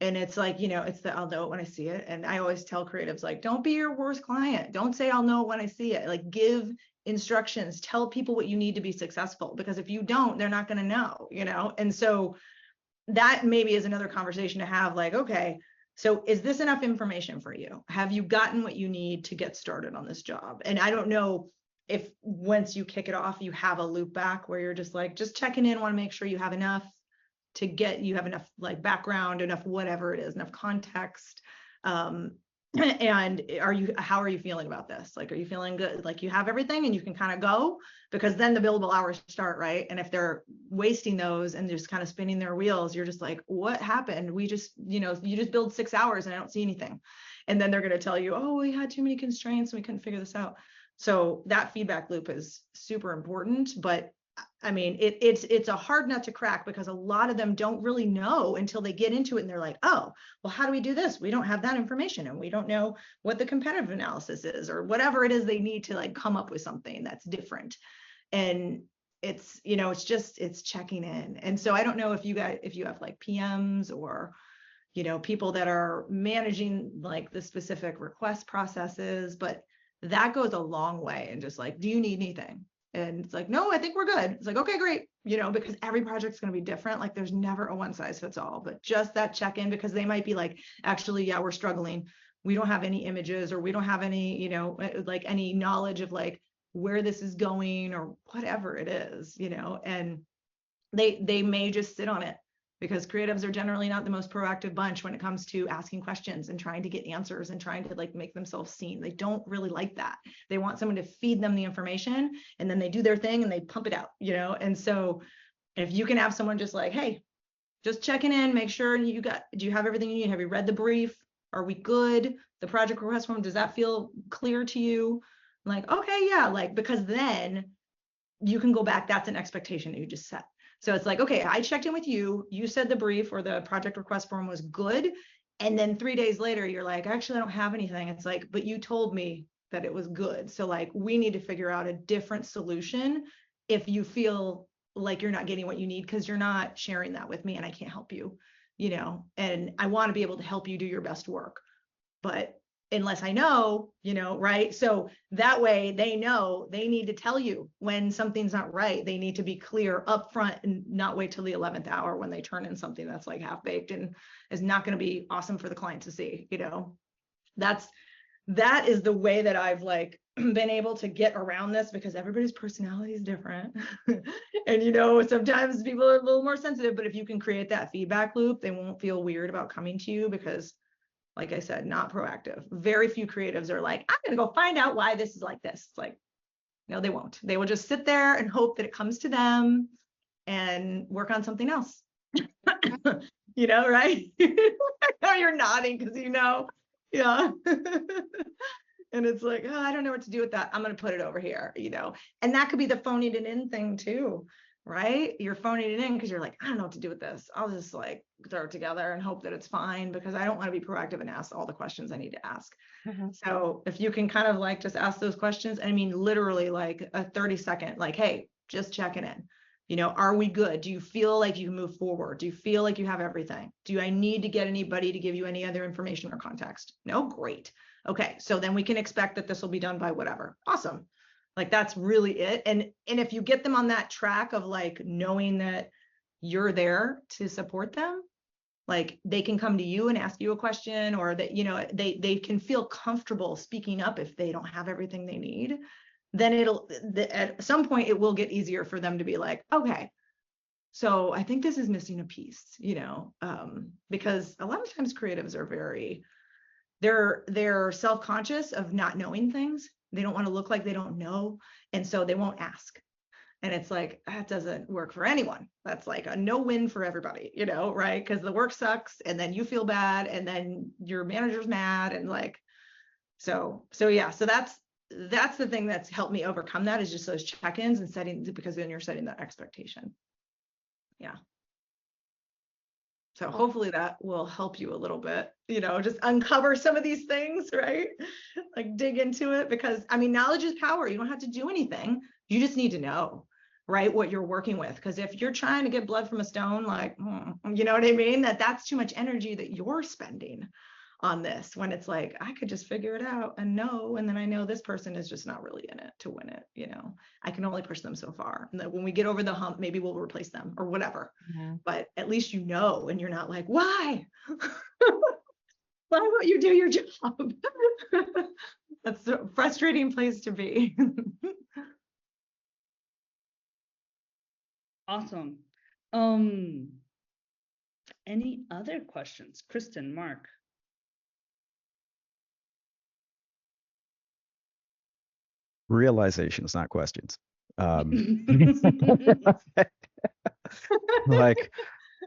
And it's like, it's the, I'll know it when I see it. And I always tell creatives, like, don't be your worst client. Don't say I'll know it when I see it. Like, give instructions, tell people what you need to be successful, because if you don't, they're not going to know, And so that maybe is another conversation to have, like, okay, so is this enough information for you? Have you gotten what you need to get started on this job? And I don't know if once you kick it off, you have a loop back where you're just like, just checking in, want to make sure you have enough you have enough like background, enough whatever it is, enough context. And how are you feeling about this? Like, are you feeling good? Like you have everything and you can kind of go, because then the billable hours start, right? And if they're wasting those and just kind of spinning their wheels, you're just like, what happened? We just, you just billed 6 hours and I don't see anything. And then they're going to tell you, oh, we had too many constraints and we couldn't figure this out. So that feedback loop is super important, but I mean, it's a hard nut to crack, because a lot of them don't really know until they get into it and they're like, oh, well, how do we do this? We don't have that information and we don't know what the competitive analysis is or whatever it is they need to like come up with something that's different. And it's, it's checking in. And so I don't know if you have like PMs or, people that are managing like the specific request processes, but that goes a long way. And just like, do you need anything? And it's like, no, I think we're good. It's like, okay, great. Because every project's going to be different. Like there's never a one size fits all, but just that check-in, because they might be like, actually, yeah, we're struggling. We don't have any images, or we don't have any, like any knowledge of like where this is going or whatever it is, and they may just sit on it, because creatives are generally not the most proactive bunch when it comes to asking questions and trying to get answers and trying to like make themselves seen. They don't really like that. They want someone to feed them the information and then they do their thing and they pump it out, And so if you can have someone just like, hey, just checking in, make sure do you have everything you need? Have you read the brief? Are we good? The project request form, does that feel clear to you? Like, okay, yeah, like, because then you can go back. That's an expectation that you just set. So it's like, okay, I checked in with you. You said the brief or the project request form was good. And then 3 days later, you're like, actually, I don't have anything. It's like, but you told me that it was good. So like, we need to figure out a different solution if you feel like you're not getting what you need, because you're not sharing that with me and I can't help you, and I want to be able to help you do your best work. But unless I know, right? So that way they know they need to tell you when something's not right. They need to be clear up front and not wait till the 11th hour when they turn in something that's like half baked and is not going to be awesome for the client to see, that is the way that I've like been able to get around this, because everybody's personality is different. And, sometimes people are a little more sensitive, but if you can create that feedback loop, they won't feel weird about coming to you, because like I said, not proactive. Very few creatives are like, I'm going to go find out why this is like this. It's like, no, they won't. They will just sit there and hope that it comes to them and work on something else. Right? No, you're nodding because yeah. And it's like, oh, I don't know what to do with that. I'm going to put it over here, and that could be the phoning it in thing too. Right? You're phoning it in because you're like, I don't know what to do with this. I'll just like throw it together and hope that it's fine, because I don't want to be proactive and ask all the questions I need to ask. So if you can kind of like just ask those questions, I mean, literally like a 30-second, like, hey, just checking in. Are we good? Do you feel like you can move forward? Do you feel like you have everything? Do I need to get anybody to give you any other information or context? No? Great. Okay. So then we can expect that this will be done by whatever. Awesome. Like that's really it. And if you get them on that track of like knowing that you're there to support them, like they can come to you and ask you a question, or that, they can feel comfortable speaking up if they don't have everything they need, then at some point it will get easier for them to be like, okay, so I think this is missing a piece, because a lot of times creatives are they're self-conscious of not knowing things. They don't want to look like they don't know. And so they won't ask. And it's like, that doesn't work for anyone. That's like a no win for everybody, right? Because the work sucks and then you feel bad and then your manager's mad. And like, so yeah, so that's the thing that's helped me overcome that, is just those check-ins and setting, because then you're setting that expectation. Yeah. So hopefully that will help you a little bit, just uncover some of these things, right? Like dig into it, because I mean, knowledge is power. You don't have to do anything. You just need to know, right, what you're working with. Because if you're trying to get blood from a stone, like, you know what I mean? That's too much energy that you're spending on this, when it's like, I could just figure it out and know, and then I know this person is just not really in it to win it. I can only push them so far, and that when we get over the hump, maybe we'll replace them or whatever. But at least and you're not like, why won't you do your job? That's a frustrating place to be. Awesome. Any other questions? Kristen, Mark? Realizations, not questions. Like,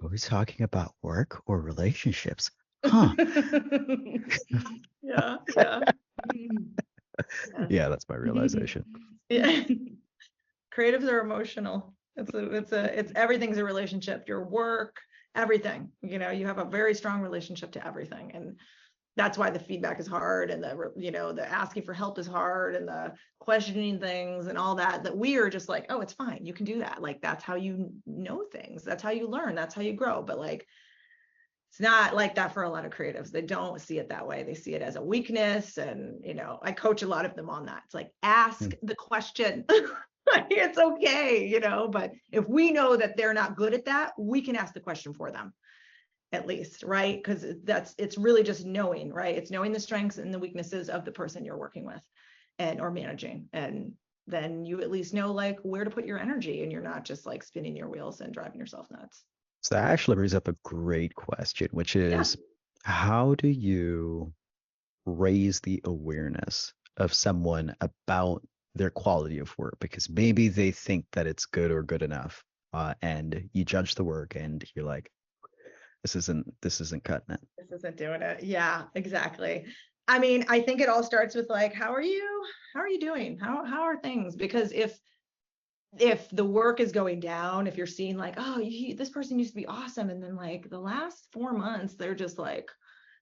are we talking about work or relationships? Huh. Yeah. Yeah, that's my realization. Yeah. Creatives are emotional. It's everything's a relationship. Your work, everything. You have a very strong relationship to everything, and that's why the feedback is hard, and the asking for help is hard, and the questioning things and all that. That we are just like, oh, it's fine. You can do that. Like, that's how you know things. That's how you learn. That's how you grow. But like, it's not like that for a lot of creatives. They don't see it that way. They see it as a weakness. And, I coach a lot of them on that. It's like, ask the question. It's okay, but if we know that they're not good at that, we can ask the question for them, at least, right? Because it's really just knowing, right? It's knowing the strengths and the weaknesses of the person you're working with or managing. And then you at least know like where to put your energy, and you're not just like spinning your wheels and driving yourself nuts. So that actually brings up a great question, which is, how do you raise the awareness of someone about their quality of work? Because maybe they think that it's good or good enough, and you judge the work and you're like, this isn't cutting it. This isn't doing it. Yeah, exactly. I mean, I think it all starts with like, how are you doing? How are things? Because if the work is going down, if you're seeing like, oh, this person used to be awesome, and then like the last 4 months, they're just like,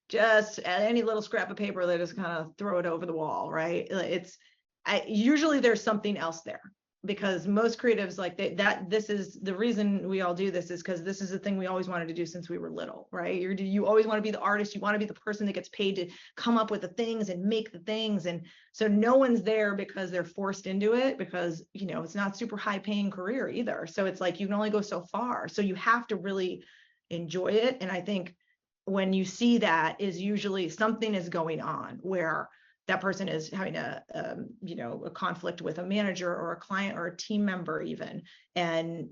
just at any little scrap of paper, they just kind of throw it over the wall, right? Usually there's something else there, because most creatives like this is the reason we all do this, is because this is the thing we always wanted to do since we were little, right? You always want to be the artist. You want to be the person that gets paid to come up with the things and make the things. And so no one's there because they're forced into it, because, it's not super high paying career either. So it's like, you can only go so far. So you have to really enjoy it. And I think when you see that, is usually something is going on where that person is having a conflict with a manager or a client or a team member even, and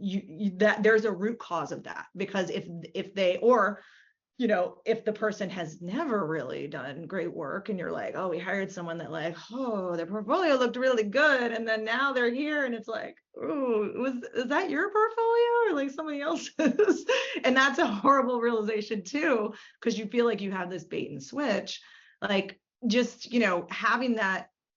that there's a root cause of that. Because if the person has never really done great work, and you're like, oh, we hired someone that like, oh, their portfolio looked really good, and then now they're here and it's like, oh, is that your portfolio or like somebody else's? And that's a horrible realization too, because you feel like you have this bait and switch. Like, just having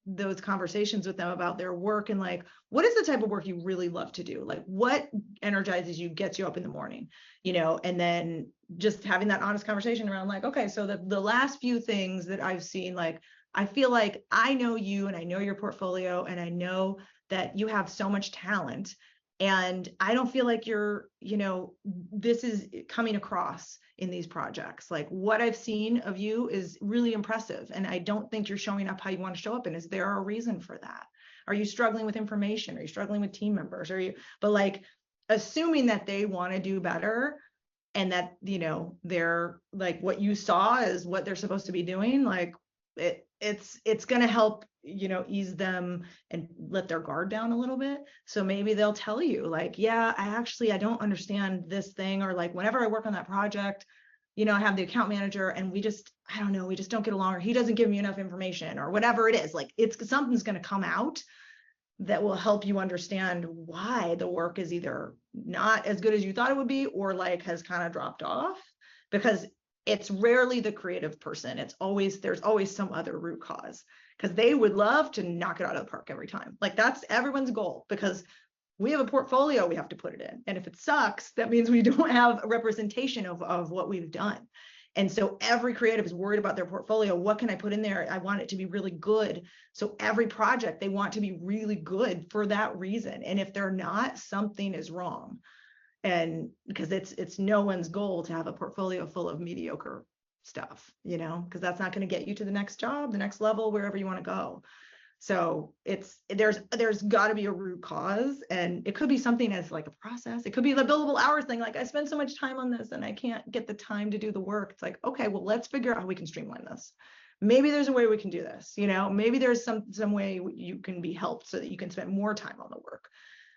those conversations with them about their work, and like, what is the type of work you really love to do? Like, what energizes you, gets you up in the morning, and then just having that honest conversation around like, okay, so the last few things that I've seen, like, I feel like I know you, and I know your portfolio, and I know that you have so much talent, and I don't feel like you're, this is coming across in these projects. Like, what I've seen of you is really impressive, and I don't think you're showing up how you want to show up. And is there a reason for that? Are you struggling with information? Are you struggling with team members? But like, assuming that they want to do better, and that, they're like, what you saw is what they're supposed to be doing, like, it's going to help, ease them and let their guard down a little bit. So maybe they'll tell you like, yeah, I don't understand this thing. Or like, whenever I work on that project, I have the account manager, and we just don't get along, or he doesn't give me enough information, or whatever it is. Like, something's going to come out that will help you understand why the work is either not as good as you thought it would be, or like has kind of dropped off. Because it's rarely the creative person. There's always some other root cause, because they would love to knock it out of the park every time. Like, that's everyone's goal, because we have a portfolio we have to put it in. And if it sucks, that means we don't have a representation of what we've done. And so every creative is worried about their portfolio. What can I put in there? I want it to be really good. So every project they want to be really good for that reason. And if they're not, something is wrong. And because it's no one's goal to have a portfolio full of mediocre stuff, you know, because that's not going to get you to the next job, the next level, wherever you want to go. So there's got to be a root cause, and it could be something as like a process. It could be the billable hours thing. Like, I spend so much time on this and I can't get the time to do the work. It's like, okay, well, let's figure out how we can streamline this. Maybe there's a way we can do this, you know, maybe there's some way you can be helped so that you can spend more time on the work.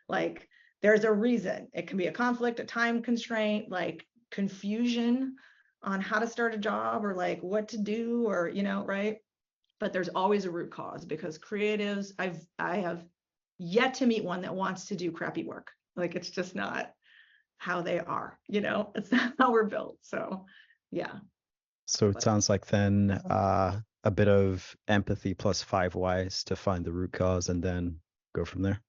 Like, there's a reason. It can be a conflict, a time constraint, like confusion on how to start a job or like what to do, or, you know, right? But there's always a root cause, because creatives, I have yet to meet one that wants to do crappy work. Like, it's just not how they are, you know, it's not how we're built. So yeah. So it sounds like then a bit of empathy plus 5 whys to find the root cause and then go from there.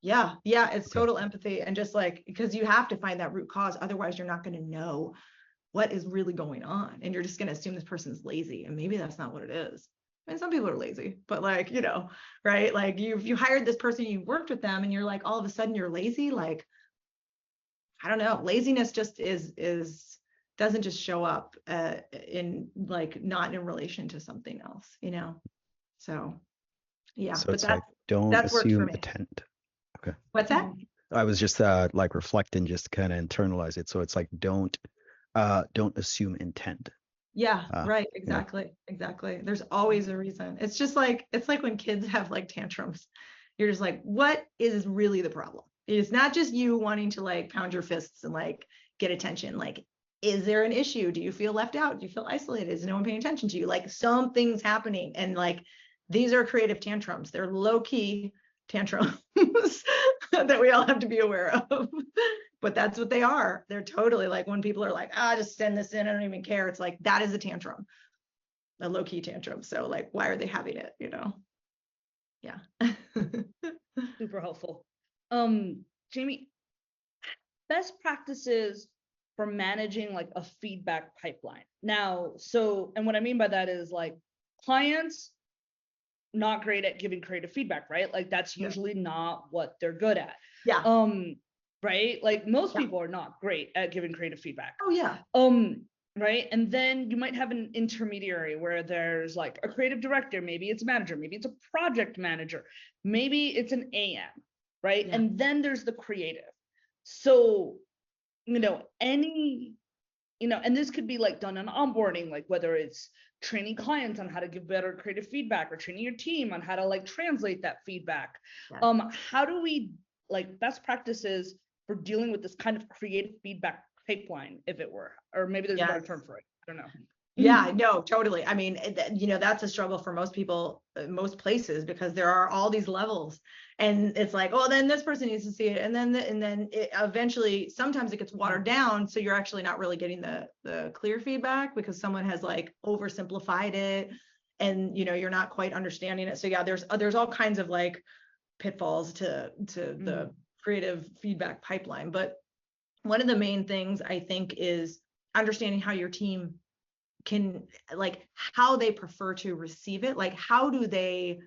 Yeah, it's total empathy, and just like, because you have to find that root cause, otherwise you're not going to know what is really going on, and you're just going to assume this person's lazy, and maybe that's not what it is. I mean, some people are lazy, but like, you know, right? Like, you hired this person, you worked with them, and you're like, all of a sudden you're lazy. Like, I don't know, laziness just doesn't just show up in like, not in relation to something else, you know? So yeah, So but it's like, don't that's worked for assume me. intent. Okay. What's that? I was just like reflecting, just kind of internalize it. So it's like, don't assume intent. Yeah, right. Yeah. Exactly. There's always a reason. It's like when kids have like tantrums. You're just like, what is really the problem? It's not just you wanting to like pound your fists and like get attention. Like, is there an issue? Do you feel left out? Do you feel isolated? Is no one paying attention to you? Like, something's happening. And like, these are creative tantrums. They're low key tantrums that we all have to be aware of. But that's what they are. They're totally like, when people are like, just send this in, I don't even care. It's like, that is a tantrum, a low key tantrum. So like, why are they having it? You know? Yeah. Super helpful. Jamie, best practices for managing like a feedback pipeline. Now, so, and what I mean by that is like, clients not great at giving creative feedback, right? Like, that's usually not what they're good at. Yeah. Right? Like, most people are not great at giving creative feedback. Oh yeah. Right? And then you might have an intermediary where there's like a creative director, maybe it's a manager, maybe it's a project manager, maybe it's an AM, right? Yeah. And then there's the creative. So, you know, and this could be like done on onboarding, like whether it's training clients on how to give better creative feedback, or training your team on how to like translate that feedback. Yeah. How do we, like, best practices for dealing with this kind of creative feedback pipeline, if it were, or maybe there's a better term for it. I don't know. Yeah, no, totally. I mean, you know, that's a struggle for most people, most places, because there are all these levels, and it's like, oh, then this person needs to see it, and then it eventually, sometimes it gets watered down, so you're actually not really getting the clear feedback, because someone has like oversimplified it, and you know, you're not quite understanding it. So yeah, there's all kinds of like pitfalls to the creative feedback pipeline. But one of the main things, I think, is understanding how your team can, like, how they prefer to receive it. Like, how do they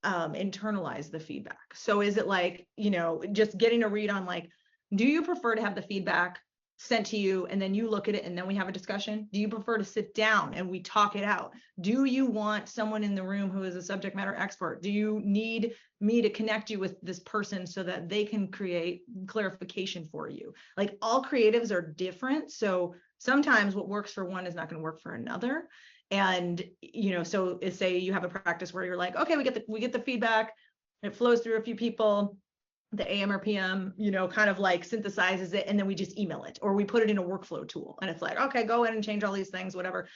internalize the feedback? So is it like, you know, just getting a read on like, do you prefer to have the feedback sent to you and then you look at it and then we have a discussion? Do you prefer to sit down and we talk it out? Do you want someone in the room who is a subject matter expert? Do you need me to connect you with this person so that they can create clarification for you? Like, all creatives are different. So sometimes what works for one is not going to work for another. And, you know, so say you have a practice where you're like, okay, we get the feedback, it flows through a few people, the AM or PM, you know, kind of like synthesizes it, and then we just email it, or we put it in a workflow tool, and it's like, okay, go in and change all these things, whatever.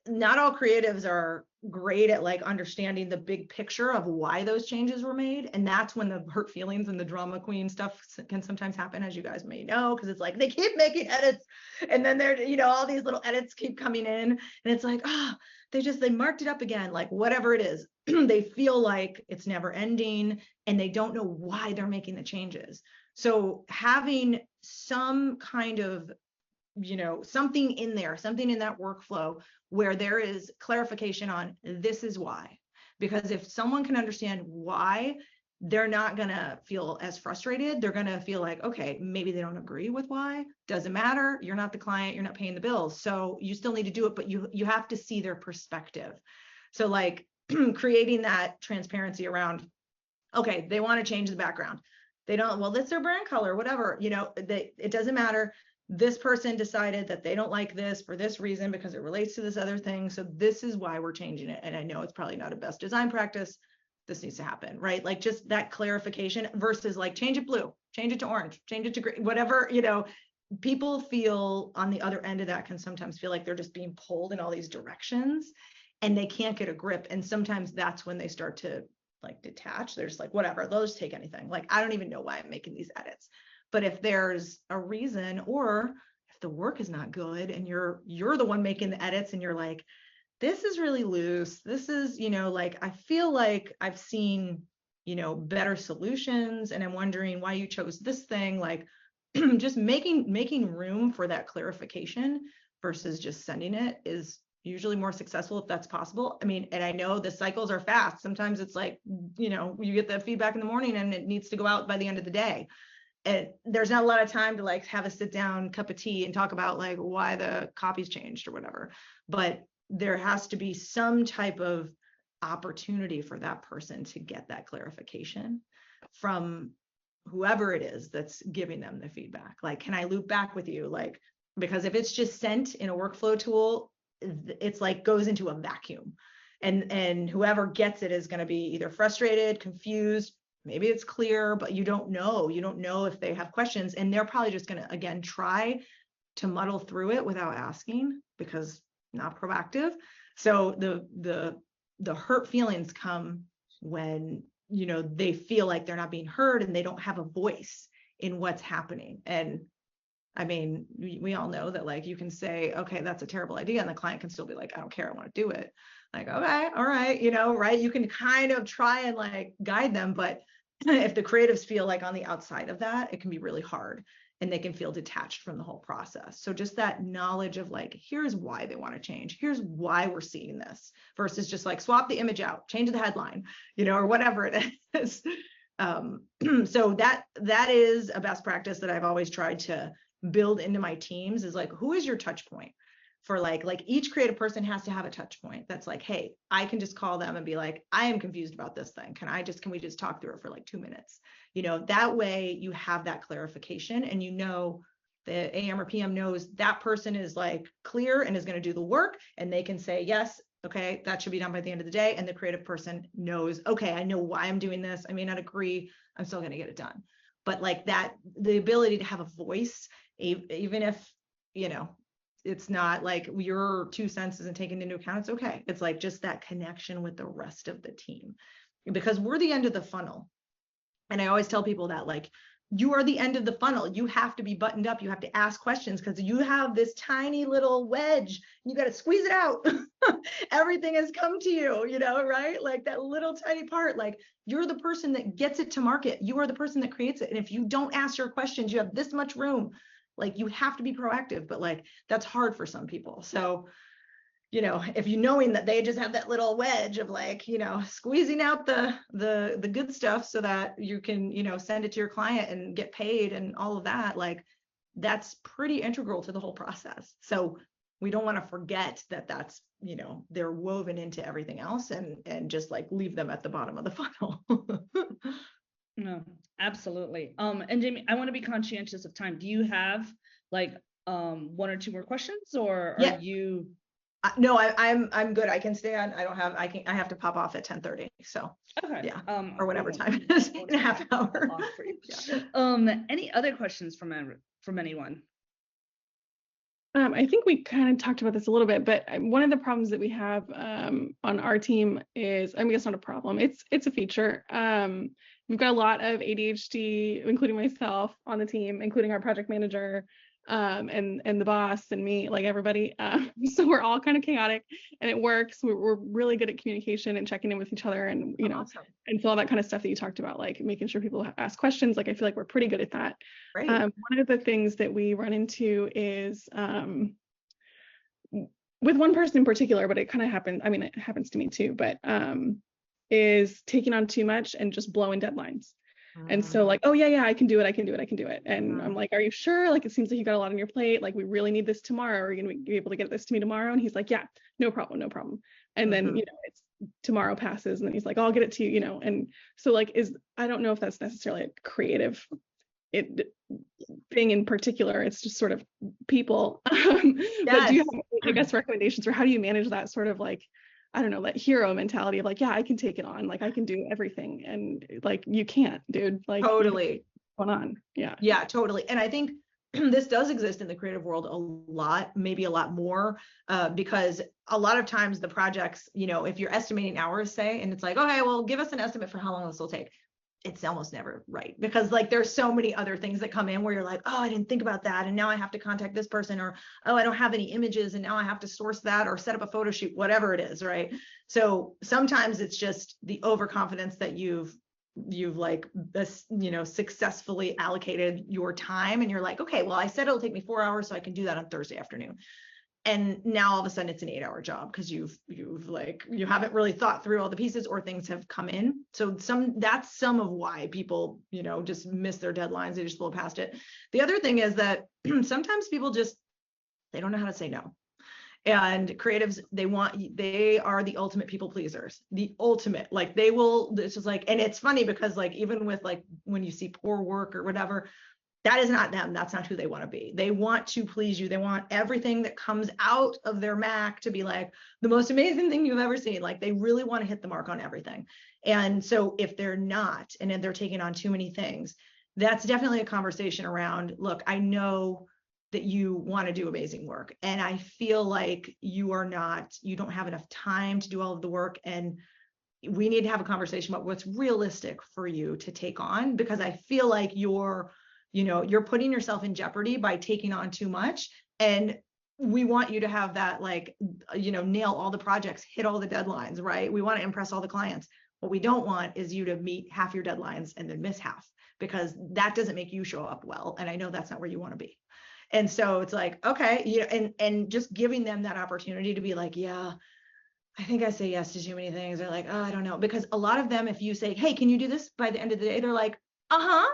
not all creatives are great at like understanding the big picture of why those changes were made. And that's when the hurt feelings and the drama queen stuff can sometimes happen, as you guys may know, because it's like they keep making edits and then they're, all these little edits keep coming in and it's like, they marked it up again, like whatever it is. They feel like it's never ending and they don't know why they're making the changes. So having some kind of something in there, something in that workflow where there is clarification on this is why. Because if someone can understand why, they're not going to feel as frustrated. They're going to feel like, okay, maybe they don't agree with why. Doesn't matter. You're not the client. You're not paying the bills. So you still need to do it, but you have to see their perspective. So like creating that transparency around, okay, they want to change the background. They don't, well, that's their brand color, whatever, it doesn't matter. This person decided that they don't like this for this reason because it relates to this other thing. So this is why we're changing it. And I know it's probably not a best design practice. This needs to happen, right? Like just that clarification versus like change it blue, change it to orange, change it to green, whatever, people feel on the other end of that can sometimes feel like they're just being pulled in all these directions and they can't get a grip. And sometimes that's when they start to like detach. They're just like, whatever, they'll just take anything. Like, I don't even know why I'm making these edits. But if there's a reason, or if the work is not good and you're the one making the edits and you're like, this is really loose. This is, like, I feel like I've seen, better solutions and I'm wondering why you chose this thing. Like just making room for that clarification versus just sending it is usually more successful if that's possible. I mean, and I know the cycles are fast. Sometimes it's like, you get the feedback in the morning and it needs to go out by the end of the day. And there's not a lot of time to like have a sit down cup of tea and talk about like why the copy's changed or whatever. But there has to be some type of opportunity for that person to get that clarification from whoever it is that's giving them the feedback. Like, can I loop back with you? Like, because if it's just sent in a workflow tool, it's like goes into a vacuum. And whoever gets it is going to be either frustrated, confused, maybe it's clear, but you don't know if they have questions, and they're probably just going to, again, try to muddle through it without asking because not proactive. So the hurt feelings come when, they feel like they're not being heard and they don't have a voice in what's happening. And I mean, we all know that like you can say, okay, that's a terrible idea. And the client can still be like, I don't care, I want to do it. Like, okay, all right, right. You can kind of try and like guide them, but if the creatives feel like on the outside of that, it can be really hard and they can feel detached from the whole process. So just that knowledge of like, here's why they want to change. Here's why we're seeing this versus just like swap the image out, change the headline, or whatever it is. So that is a best practice that I've always tried to build into my teams is like, who is your touch point? For like each creative person has to have a touch point that's like, hey, I can just call them and be like, I am confused about this thing. Can we just talk through it for like 2 minutes? That way you have that clarification and the AM or PM knows that person is like clear and is going to do the work and they can say, yes, okay, that should be done by the end of the day. And the creative person knows, okay, I know why I'm doing this. I may not agree. I'm still going to get it done. But like that, the ability to have a voice, even if, it's not like your 2 cents isn't taken into account. It's okay. It's like just that connection with the rest of the team because we're the end of the funnel. And I always tell people that like, you are the end of the funnel. You have to be buttoned up. You have to ask questions because you have this tiny little wedge. You got to squeeze it out. Everything has come to you, right? Like that little tiny part, like you're the person that gets it to market. You are the person that creates it. And if you don't ask your questions, you have this much room. Like you have to be proactive, but like that's hard for some people. So, if knowing that they just have that little wedge of like, squeezing out the good stuff so that you can, send it to your client and get paid and all of that, like that's pretty integral to the whole process. So we don't want to forget that that's, they're woven into everything else and just like leave them at the bottom of the funnel. No, absolutely. And Jamie, I want to be conscientious of time. Do you have like 1 or 2 more questions or are you? No, I'm good. I can stay on. I have to pop off at 10:30. So okay. Yeah. Or whatever time it is in a half hour. Yeah. Any other questions from anyone? I think we kind of talked about this a little bit, but one of the problems that we have on our team is, I mean, it's not a problem. It's a feature. We've got a lot of ADHD, including myself on the team, including our project manager, and the boss and me, like everybody. So we're all kind of chaotic, and it works. We're really good at communication and checking in with each other, and Awesome. and so all that kind of stuff that you talked about, like making sure people ask questions. Like I feel like we're pretty good at that. Great. One of the things that we run into is with one person in particular, but it kind of happened. I mean, it happens to me too, but is taking on too much and just blowing deadlines. And so like, oh yeah, I can do it. And I'm like, are you sure? Like, it seems like you got a lot on your plate. Like, we really need this tomorrow. Are you gonna be able to get this to me tomorrow? And he's like, yeah, no problem. And then, it's tomorrow passes, and then he's like, I'll get it to you, and so like, I don't know if that's necessarily a creative thing in particular. It's just sort of people. But do you have, I guess, recommendations for how do you manage that sort of like, I don't know, that hero mentality of like, yeah, I can take it on, like I can do everything, and like, you can't, dude, like Totally. what's going on? Yeah, totally. And I think this does exist in the creative world a lot, maybe a lot more, because a lot of times the projects, if you're estimating hours, say, and it's like, okay, well, give us an estimate for how long this will take. It's almost never right, because like there's so many other things that come in where you're like, oh, I didn't think about that, and now I have to contact this person, or oh, I don't have any images, and now I have to source that or set up a photo shoot, whatever it is, right? So sometimes it's just the overconfidence that you've like this, successfully allocated your time, and you're like, okay, well, I said it'll take me 4 hours, so I can do that on Thursday afternoon. And now all of a sudden it's an 8-hour job because you haven't really thought through all the pieces, or things have come in. So that's some of why people, just miss their deadlines. They just blow past it. The other thing is that sometimes people they don't know how to say no. And creatives, they are the ultimate people pleasers, the ultimate, like it's just like, and it's funny because like, even with like, when you see poor work or whatever, that is not them. That's not who they want to be. They want to please you. They want everything that comes out of their Mac to be like the most amazing thing you've ever seen. Like, they really want to hit the mark on everything. And so if they're not, and then they're taking on too many things, that's definitely a conversation around, look, I know that you want to do amazing work, and I feel like you don't have enough time to do all of the work. And we need to have a conversation about what's realistic for you to take on, because I feel like you're putting yourself in jeopardy by taking on too much. And we want you to have that, like, nail all the projects, hit all the deadlines, right? We want to impress all the clients. What we don't want is you to meet half your deadlines and then miss half, because that doesn't make you show up well. And I know that's not where you want to be. And so it's like, okay, and just giving them that opportunity to be like, yeah, I think I say yes to too many things. They're like, oh, I don't know. Because a lot of them, if you say, hey, can you do this by the end of the day? They're like, uh-huh.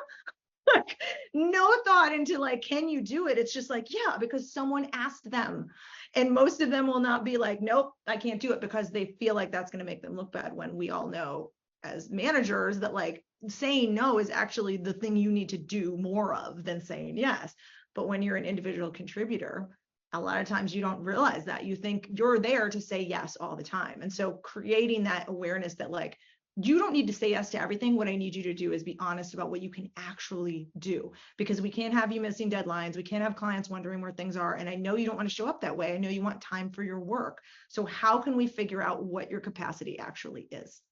Like, no thought into like, can you do it? It's just like, yeah, because someone asked them. And most of them will not be like, nope, I can't do it, because they feel like that's going to make them look bad, when we all know as managers that like saying no is actually the thing you need to do more of than saying yes. But when you're an individual contributor, a lot of times you don't realize that. You think you're there to say yes all the time. And so creating that awareness that like, you don't need to say yes to everything. What I need you to do is be honest about what you can actually do, because we can't have you missing deadlines. We can't have clients wondering where things are. And I know you don't want to show up that way. I know you want time for your work. So how can we figure out what your capacity actually is?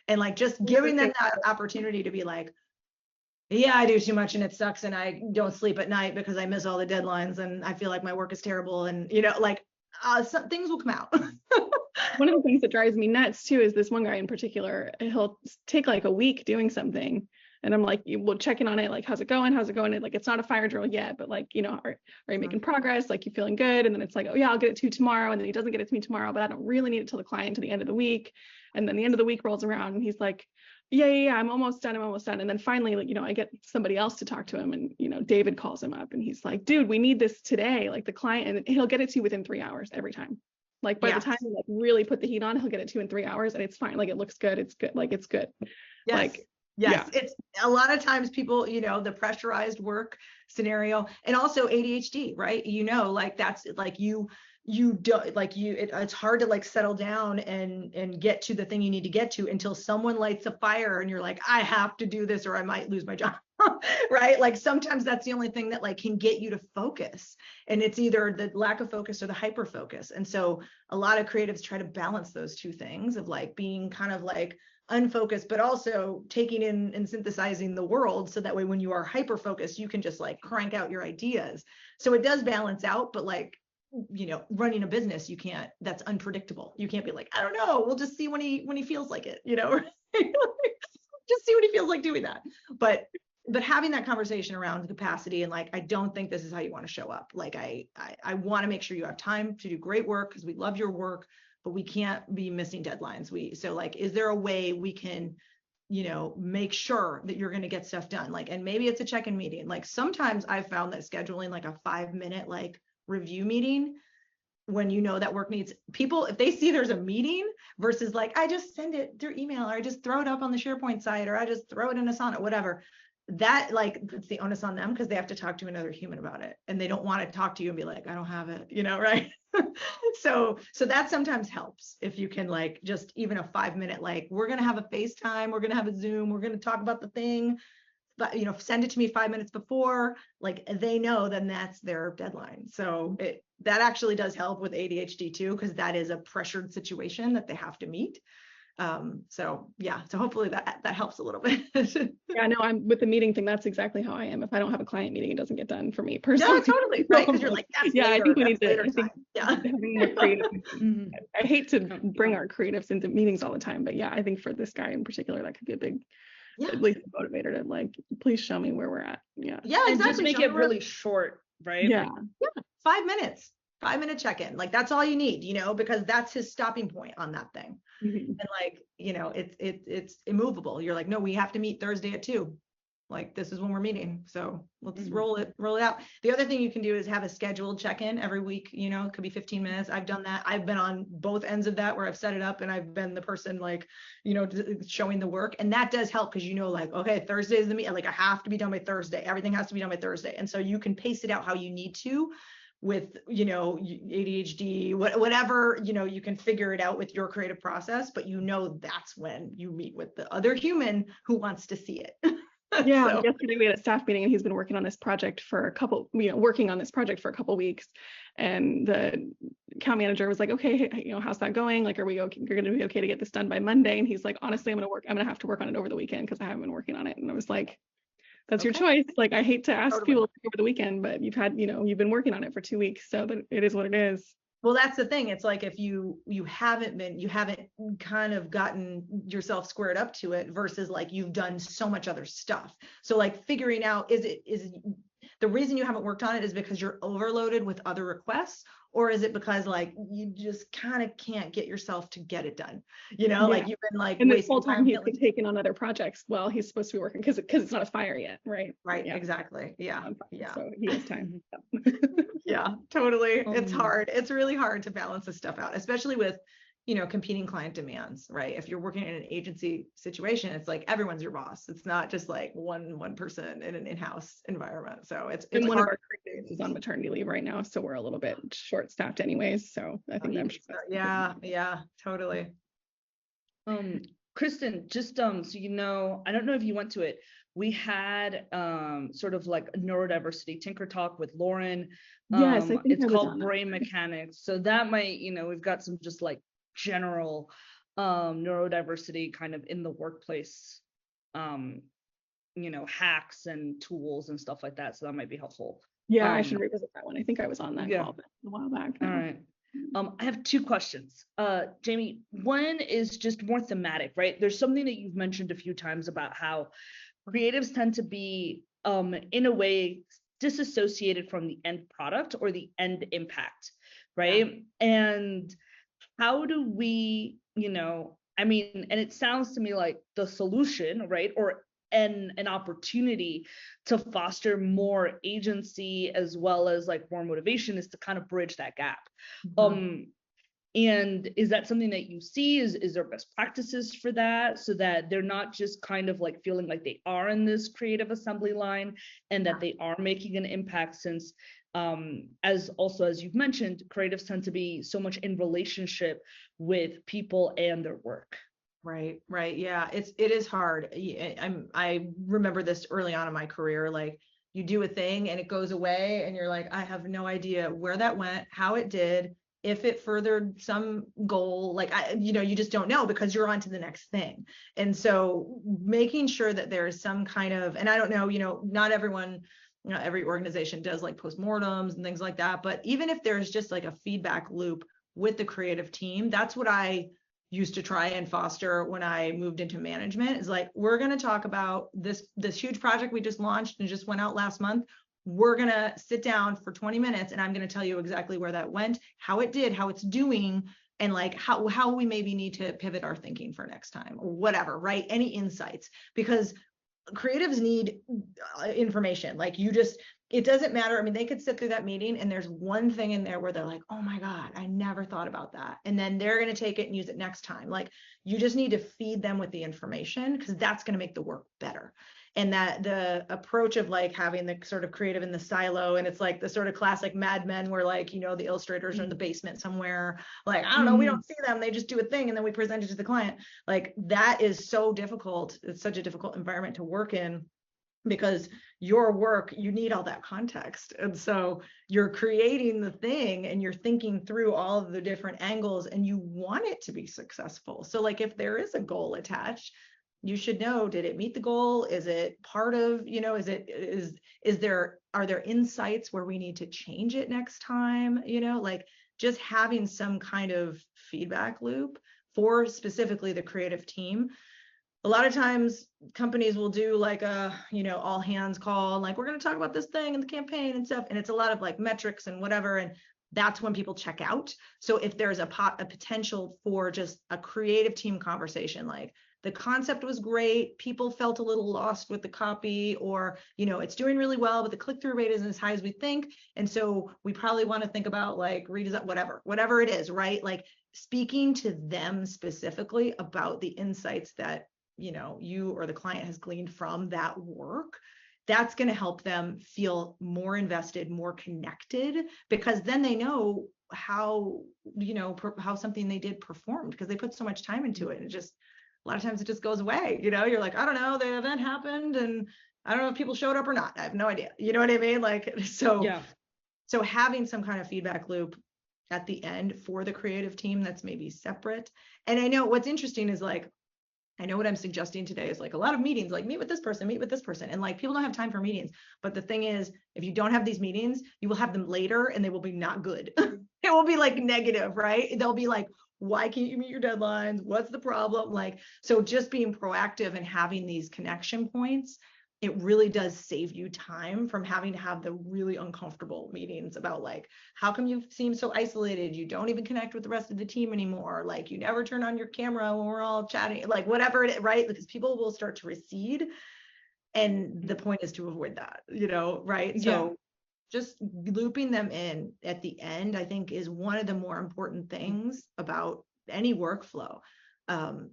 And like, just giving them that opportunity to be like, yeah, I do too much and it sucks, and I don't sleep at night because I miss all the deadlines, and I feel like my work is terrible, and some things will come out. One of the things that drives me nuts too is this one guy in particular. He'll take like a week doing something, and I'm like, we'll check in on it, like, how's it going? And like, it's not a fire drill yet, but like, are you making progress? Like, you feeling good? And then it's like, oh yeah, I'll get it to you tomorrow. And then he doesn't get it to me tomorrow, but I don't really need it till the client to the end of the week. And then the end of the week rolls around, and he's like, yeah, I'm almost done. And then finally, like, I get somebody else to talk to him, and, David calls him up, and he's like, dude, we need this today. Like, the client, and he'll get it to you within 3 hours every time. Like, by the time you like really put the heat on, he'll get it to you in 3 hours, and it's fine. Like, it looks good. It's good. Like, it's good. Yes. Like, yes. Yeah. It's a lot of times people, the pressurized work scenario, and also ADHD, right? Like, that's like, you you don't like it's hard to like settle down and get to the thing you need to get to until someone lights a fire and you're like, I have to do this or I might lose my job. Right? Like sometimes that's the only thing that like can get you to focus, and it's either the lack of focus or the hyper focus. And so a lot of creatives try to balance those two things of like being kind of like unfocused, but also taking in and synthesizing the world, so that way when you are hyper focused, you can just like crank out your ideas. So it does balance out, but like, you know, running a business, you can't, that's unpredictable. You can't be like, I don't know, we'll just see when he feels like it, you know, just see what he feels like doing that. But having that conversation around capacity and like, I don't think this is how you want to show up. Like I want to make sure you have time to do great work because we love your work, but we can't be missing deadlines. So like, is there a way we can, you know, make sure that you're going to get stuff done? Like, and maybe it's a check-in meeting. Like sometimes I've found that scheduling like a 5-minute like review meeting, when you know that work needs people, if they see there's a meeting versus like, I just send it through email, or I just throw it up on the SharePoint site, or I just throw it in Asana, whatever, that like puts the onus on them because they have to talk to another human about it, and they don't want to talk to you and be like, I don't have it, you know, right? So that sometimes helps if you can like just even a 5-minute, like, we're going to have a FaceTime, we're going to have a Zoom, we're going to talk about the thing, but you know, send it to me 5 minutes before, like they know then that's their deadline. So that actually does help with ADHD too, because that is a pressured situation that they have to meet. So yeah, so hopefully that helps a little bit. Yeah, no, I'm with the meeting thing. That's exactly how I am. If I don't have a client meeting, it doesn't get done for me personally. No, totally. Right. Because you're like, that's yeah, later, I think we need to, later I think time. Yeah. having more creative. I hate to bring our creatives into meetings all the time, but yeah, I think for this guy in particular, that could be a big, at least a motivator to like, please show me where we're at. Yeah. Yeah, exactly. And just make it really short, right? Yeah. Yeah. 5 minutes. 5-minute check-in. Like that's all you need, you know, because that's his stopping point on that thing. And like, you know, it's immovable. You're like, no, we have to meet Thursday at 2. Like, this is when we're meeting. So let's roll it out. The other thing you can do is have a scheduled check-in every week. You know, it could be 15 minutes. I've done that. I've been on both ends of that where I've set it up and I've been the person like, you know, showing the work. And that does help because, you know, like, okay, Thursday is the meet. Like I have to be done by Thursday. Everything has to be done by Thursday. And so you can pace it out how you need to with, you know, ADHD, whatever, you know, you can figure it out with your creative process, but you know, that's when you meet with the other human who wants to see it. Yeah. So. Yesterday we had a staff meeting and he's been working on this project for a couple weeks. And the account manager was like, okay, you know, how's that going? Like, are we okay? You're going to be okay to get this done by Monday? And he's like, honestly, I'm going to have to work on it over the weekend because I haven't been working on it. And I was like, that's your choice. Like, I hate to ask people over the weekend, but you've been working on it for 2 weeks. So that it is what it is. Well, that's the thing. It's like if you haven't kind of gotten yourself squared up to it versus like you've done so much other stuff. So like figuring out, is the reason you haven't worked on it is because you're overloaded with other requests, or is it because like you just kind of can't get yourself to get it done? You know, like you've been like, and this whole time he's been taking on other projects while he's supposed to be working because it's not a fire yet, right? Right. Yeah. Exactly. Yeah. Yeah. So he has time. Yeah, totally. It's hard. It's really hard to balance this stuff out, especially with, you know, competing client demands, right? If you're working in an agency situation, it's like everyone's your boss. It's not just like one person in an in-house environment. So it's one of our creatives is on maternity leave right now, so we're a little bit short-staffed anyways. So I think yeah, totally. Kristen, just so you know, I don't know if you went to it. We had sort of like a neurodiversity tinker talk with Lauren. Yes, I think it's called Brain Mechanics. So that might, you know, we've got some just like general neurodiversity kind of in the workplace, you know, hacks and tools and stuff like that. So that might be helpful. Yeah, I should revisit that one. I think I was on that call a while back. All right. I have 2 questions. Jamie, one is just more thematic, right? There's something that you've mentioned a few times about how creatives tend to be, in a way, disassociated from the end product or the end impact, right? Yeah. And how do we, you know, I mean, and it sounds to me like the solution, right? Or an opportunity to foster more agency as well as like more motivation is to kind of bridge that gap. And is that something that you see? Is there best practices for that so that they're not just kind of like feeling like they are in this creative assembly line and that they are making an impact, since As also, as you've mentioned, creatives tend to be so much in relationship with people and their work. Right. Yeah, it is hard. I remember this early on in my career, like you do a thing and it goes away and you're like, I have no idea where that went, how it did, if it furthered some goal, like you just don't know because you're on to the next thing. And so making sure that there is some kind of, and I don't know, not everyone, every organization does like postmortems and things like that, but even if there's just like a feedback loop with the creative team, that's what I used to try and foster when I moved into management, is like, we're going to talk about this huge project we just launched and just went out last month. We're going to sit down for 20 minutes and I'm going to tell you exactly where that went, how it did, how it's doing, and like how we maybe need to pivot our thinking for next time or whatever, right? Any insights, because creatives need information. Like it doesn't matter. I mean, they could sit through that meeting and there's one thing in there where they're like, oh my God, I never thought about that. And then they're going to take it and use it next time. Like, you just need to feed them with the information because that's going to make the work better. And that the approach of like having the sort of creative in the silo, and it's like the sort of classic Mad Men where like, the illustrators are in the basement somewhere, like, I don't know, we don't see them, they just do a thing and then we present it to the client. Like, that is so difficult. It's such a difficult environment to work in, because your work, you need all that context. And so you're creating the thing and you're thinking through all of the different angles and you want it to be successful. So like, if there is a goal attached, you should know, did it meet the goal? Is it part of, are there insights where we need to change it next time? Like, just having some kind of feedback loop for specifically the creative team. A lot of times companies will do like a, all hands call, like, we're going to talk about this thing in the campaign and stuff. And it's a lot of like metrics and whatever. And that's when people check out. So if there's a potential for just a creative team conversation, like, the concept was great, people felt a little lost with the copy, or, it's doing really well, but the click-through rate isn't as high as we think. And so we probably want to think about like redesign, whatever it is, right? Like, speaking to them specifically about the insights that, you or the client has gleaned from that work, that's going to help them feel more invested, more connected, because then they know how, how something they did performed, because they put so much time into it. And a lot of times it just goes away. You're like, I don't know, the event happened and I don't know if people showed up or not. I have no idea. You know what I mean? Like, so having some kind of feedback loop at the end for the creative team that's maybe separate. And I know what's interesting is like, I know what I'm suggesting today is like a lot of meetings, like meet with this person. And like, people don't have time for meetings. But the thing is, if you don't have these meetings, you will have them later and they will be not good. It will be like negative, right? They'll be like, why can't you meet your deadlines? What's the problem? Like, so just being proactive and having these connection points, it really does save you time from having to have the really uncomfortable meetings about like, how come you seem so isolated? You don't even connect with the rest of the team anymore. Like, you never turn on your camera when we're all chatting, like whatever it is, right? Because people will start to recede. And the point is to avoid that, right? So just looping them in at the end, I think, is one of the more important things about any workflow,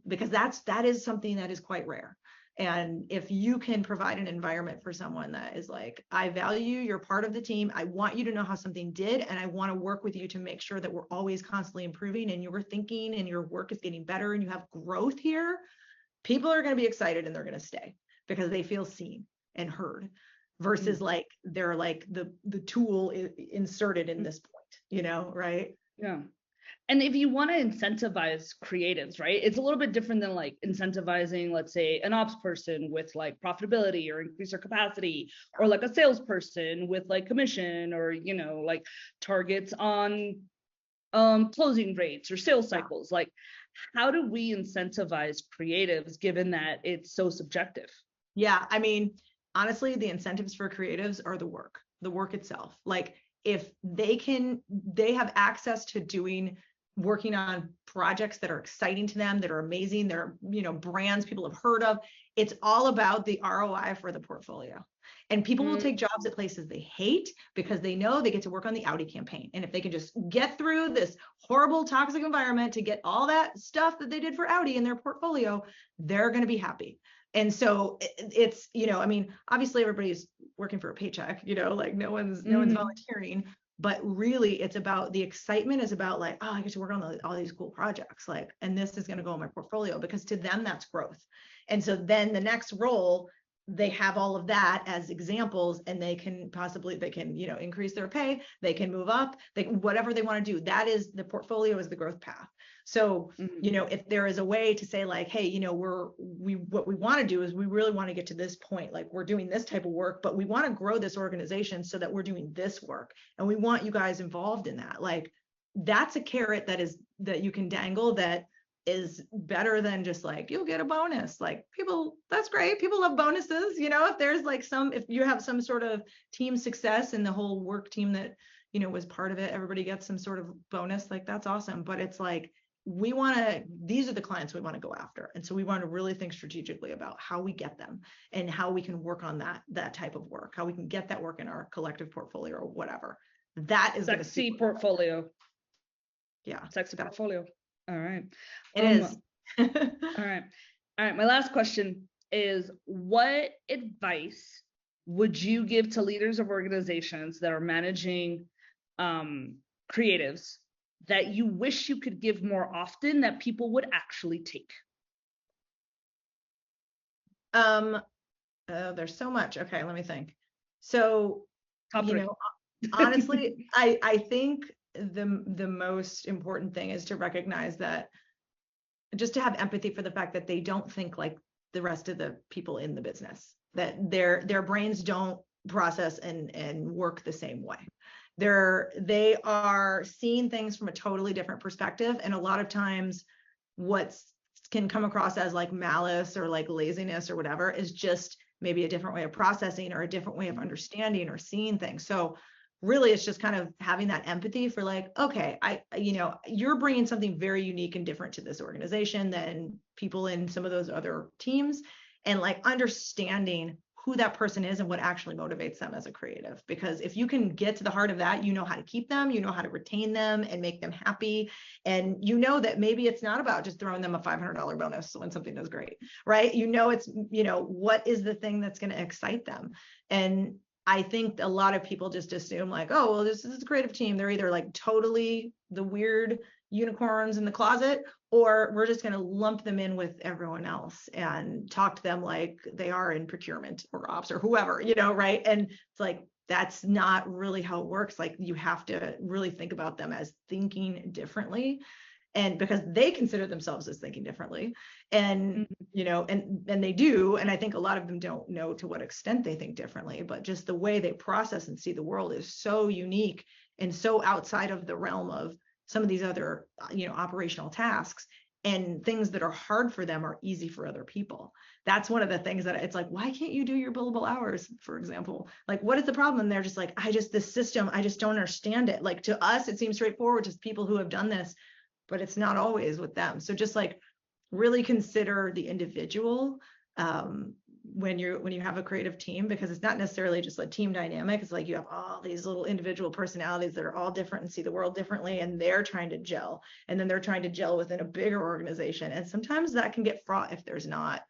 because that is something that is quite rare. And if you can provide an environment for someone that is like, I value, you're part of the team, I want you to know how something did, and I want to work with you to make sure that we're always constantly improving and your thinking and your work is getting better and you have growth here, people are going to be excited and they're going to stay because they feel seen and heard, versus like they're like the tool inserted in this point, right? Yeah. And if you want to incentivize creatives, right, it's a little bit different than like incentivizing, let's say, an ops person with like profitability or increase their capacity, or like a salesperson with like commission or, like targets on closing rates or sales cycles. Like, how do we incentivize creatives given that it's so subjective? Yeah, I mean, honestly, the incentives for creatives are the work itself. Like, if they have access to working on projects that are exciting to them, that are amazing, they're, brands people have heard of, it's all about the ROI for the portfolio. And people will take jobs at places they hate because they know they get to work on the Audi campaign. And if they can just get through this horrible, toxic environment to get all that stuff that they did for Audi in their portfolio, they're going to be happy. And so it's, I mean, obviously everybody's working for a paycheck, like no one's volunteering. But really it's about the excitement is about like, oh, I get to work on all these cool projects, like, and this is going to go in my portfolio, because to them that's growth. And so then the next role, they have all of that as examples, and they can increase their pay, they can move up, whatever they want to do. That is the portfolio, is the growth path. So, if there is a way to say like, hey, what we want to do is we really want to get to this point, like we're doing this type of work, but we want to grow this organization so that we're doing this work, and we want you guys involved in that. Like, that's a carrot that you can dangle, that is better than just like, you'll get a bonus. Like, people, that's great. People love bonuses. If there's like if you have some sort of team success and the whole work team that, was part of it, everybody gets some sort of bonus, like that's awesome. But it's like, these are the clients we want to go after. And so we want to really think strategically about how we get them and how we can work on that type of work, how we can get that work in our collective portfolio or whatever. That is sexy portfolio. Yeah. Sexy portfolio. All right. It is. All right. My last question is, what advice would you give to leaders of organizations that are managing creatives that you wish you could give more often, that people would actually take? There's so much. Okay, let me think. So, honestly, I think the most important thing is to recognize that, just to have empathy for the fact that they don't think like the rest of the people in the business, that their brains don't process and work the same way. They are seeing things from a totally different perspective. And a lot of times what can come across as like malice or like laziness or whatever is just maybe a different way of processing or a different way of understanding or seeing things. So really it's just kind of having that empathy for like, okay, you're bringing something very unique and different to this organization than people in some of those other teams, and like understanding who that person is and what actually motivates them as a creative. Because if you can get to the heart of that, you know how to keep them, you know how to retain them and make them happy. And that maybe it's not about just throwing them a $500 bonus when something does great, right? It's, what is the thing that's going to excite them? And I think a lot of people just assume like, oh, well, this is a creative team. They're either like totally the weird unicorns in the closet, or we're just going to lump them in with everyone else and talk to them like they are in procurement or ops or whoever, right? And it's like, that's not really how it works. Like, you have to really think about them as thinking differently, and because they consider themselves as thinking differently, and and they do. And I think a lot of them don't know to what extent they think differently, but just the way they process and see the world is so unique and so outside of the realm of some of these other, operational tasks, and things that are hard for them are easy for other people. That's one of the things that it's like, why can't you do your billable hours, for example? Like, what is the problem? And they're just like, this system, I just don't understand it. Like, to us, it seems straightforward, just people who have done this, but it's not always with them. So just like really consider the individual when you have a creative team, because it's not necessarily just a team dynamic. It's like you have all these little individual personalities that are all different and see the world differently, and they're trying to gel, and then they're trying to gel within a bigger organization. And sometimes that can get fraught if there's not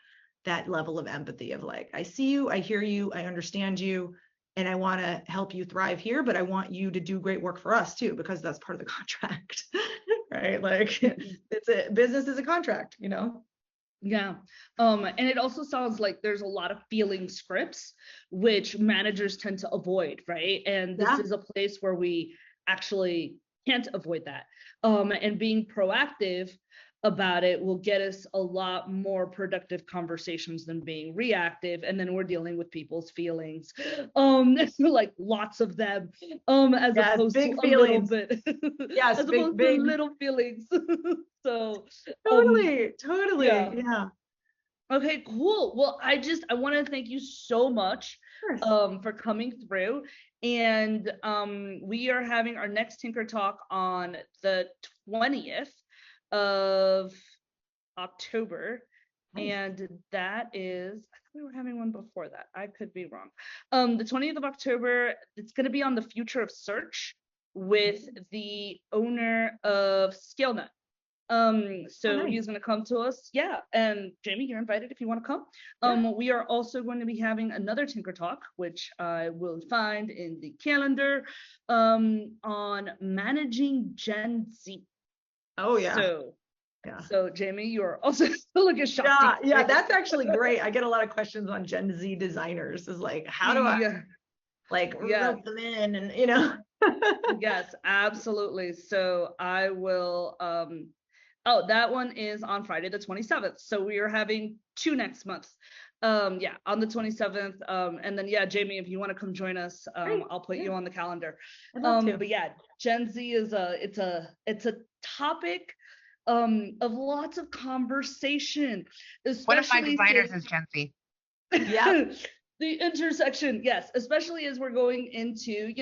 that level of empathy of like, I see you, I hear you, I understand you, and I want to help you thrive here, but I want you to do great work for us too, because that's part of the contract. Right? Like, business is a contract, Yeah. And it also sounds like there's a lot of feeling scripts, which managers tend to avoid, right? And this is a place where we actually can't avoid that. And being proactive about it will get us a lot more productive conversations than being reactive. And then we're dealing with people's feelings, like lots of them, as opposed to feelings. A little bit, yes, as opposed to little feelings. So totally, yeah. Okay, cool. Well, I want to thank you so much for coming through. And we are having our next Tinker Talk on the 20th of October. Nice. And that is, I thought we were having one before that. I could be wrong. The 20th of October, it's going to be on the future of search with the owner of ScaleNut. So nice. he's going to come to us. Yeah. And Jamie, you're invited if you want to come. We are also going to be having another Tinker Talk, which I will find in the calendar, on managing Gen Z. Oh yeah. So Jamie, you are also looking shocked. Yeah, that's actually great. I get a lot of questions on Gen Z designers. Is like, how do I rope them in, and Yes, absolutely. So I will. Oh, that one is on Friday the 27th. So we are having 2 next month. On the 27th. And then Jamie, if you want to come join us, I'll put you on the calendar. But yeah, Gen Z is it's a topic of lots of conversation. One of my designers is Gen Z. Yeah. The intersection, yes, especially as we're going into,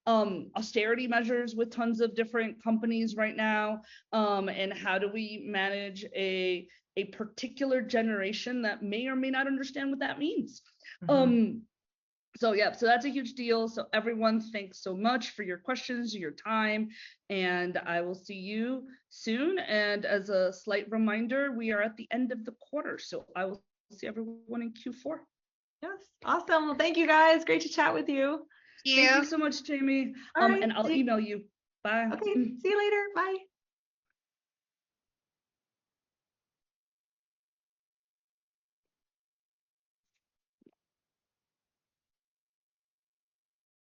austerity measures with tons of different companies right now. And how do we manage a particular generation that may or may not understand what that means? So that's a huge deal. So everyone, thanks so much for your questions, your time, and I will see you soon. And as a slight reminder, we are at the end of the quarter, so I will see everyone in Q4. Yes, awesome. Well, thank you guys. Great to chat with you. Thank you so much, Jamie. Right. And I'll email you. Bye. Okay, see you later. Bye.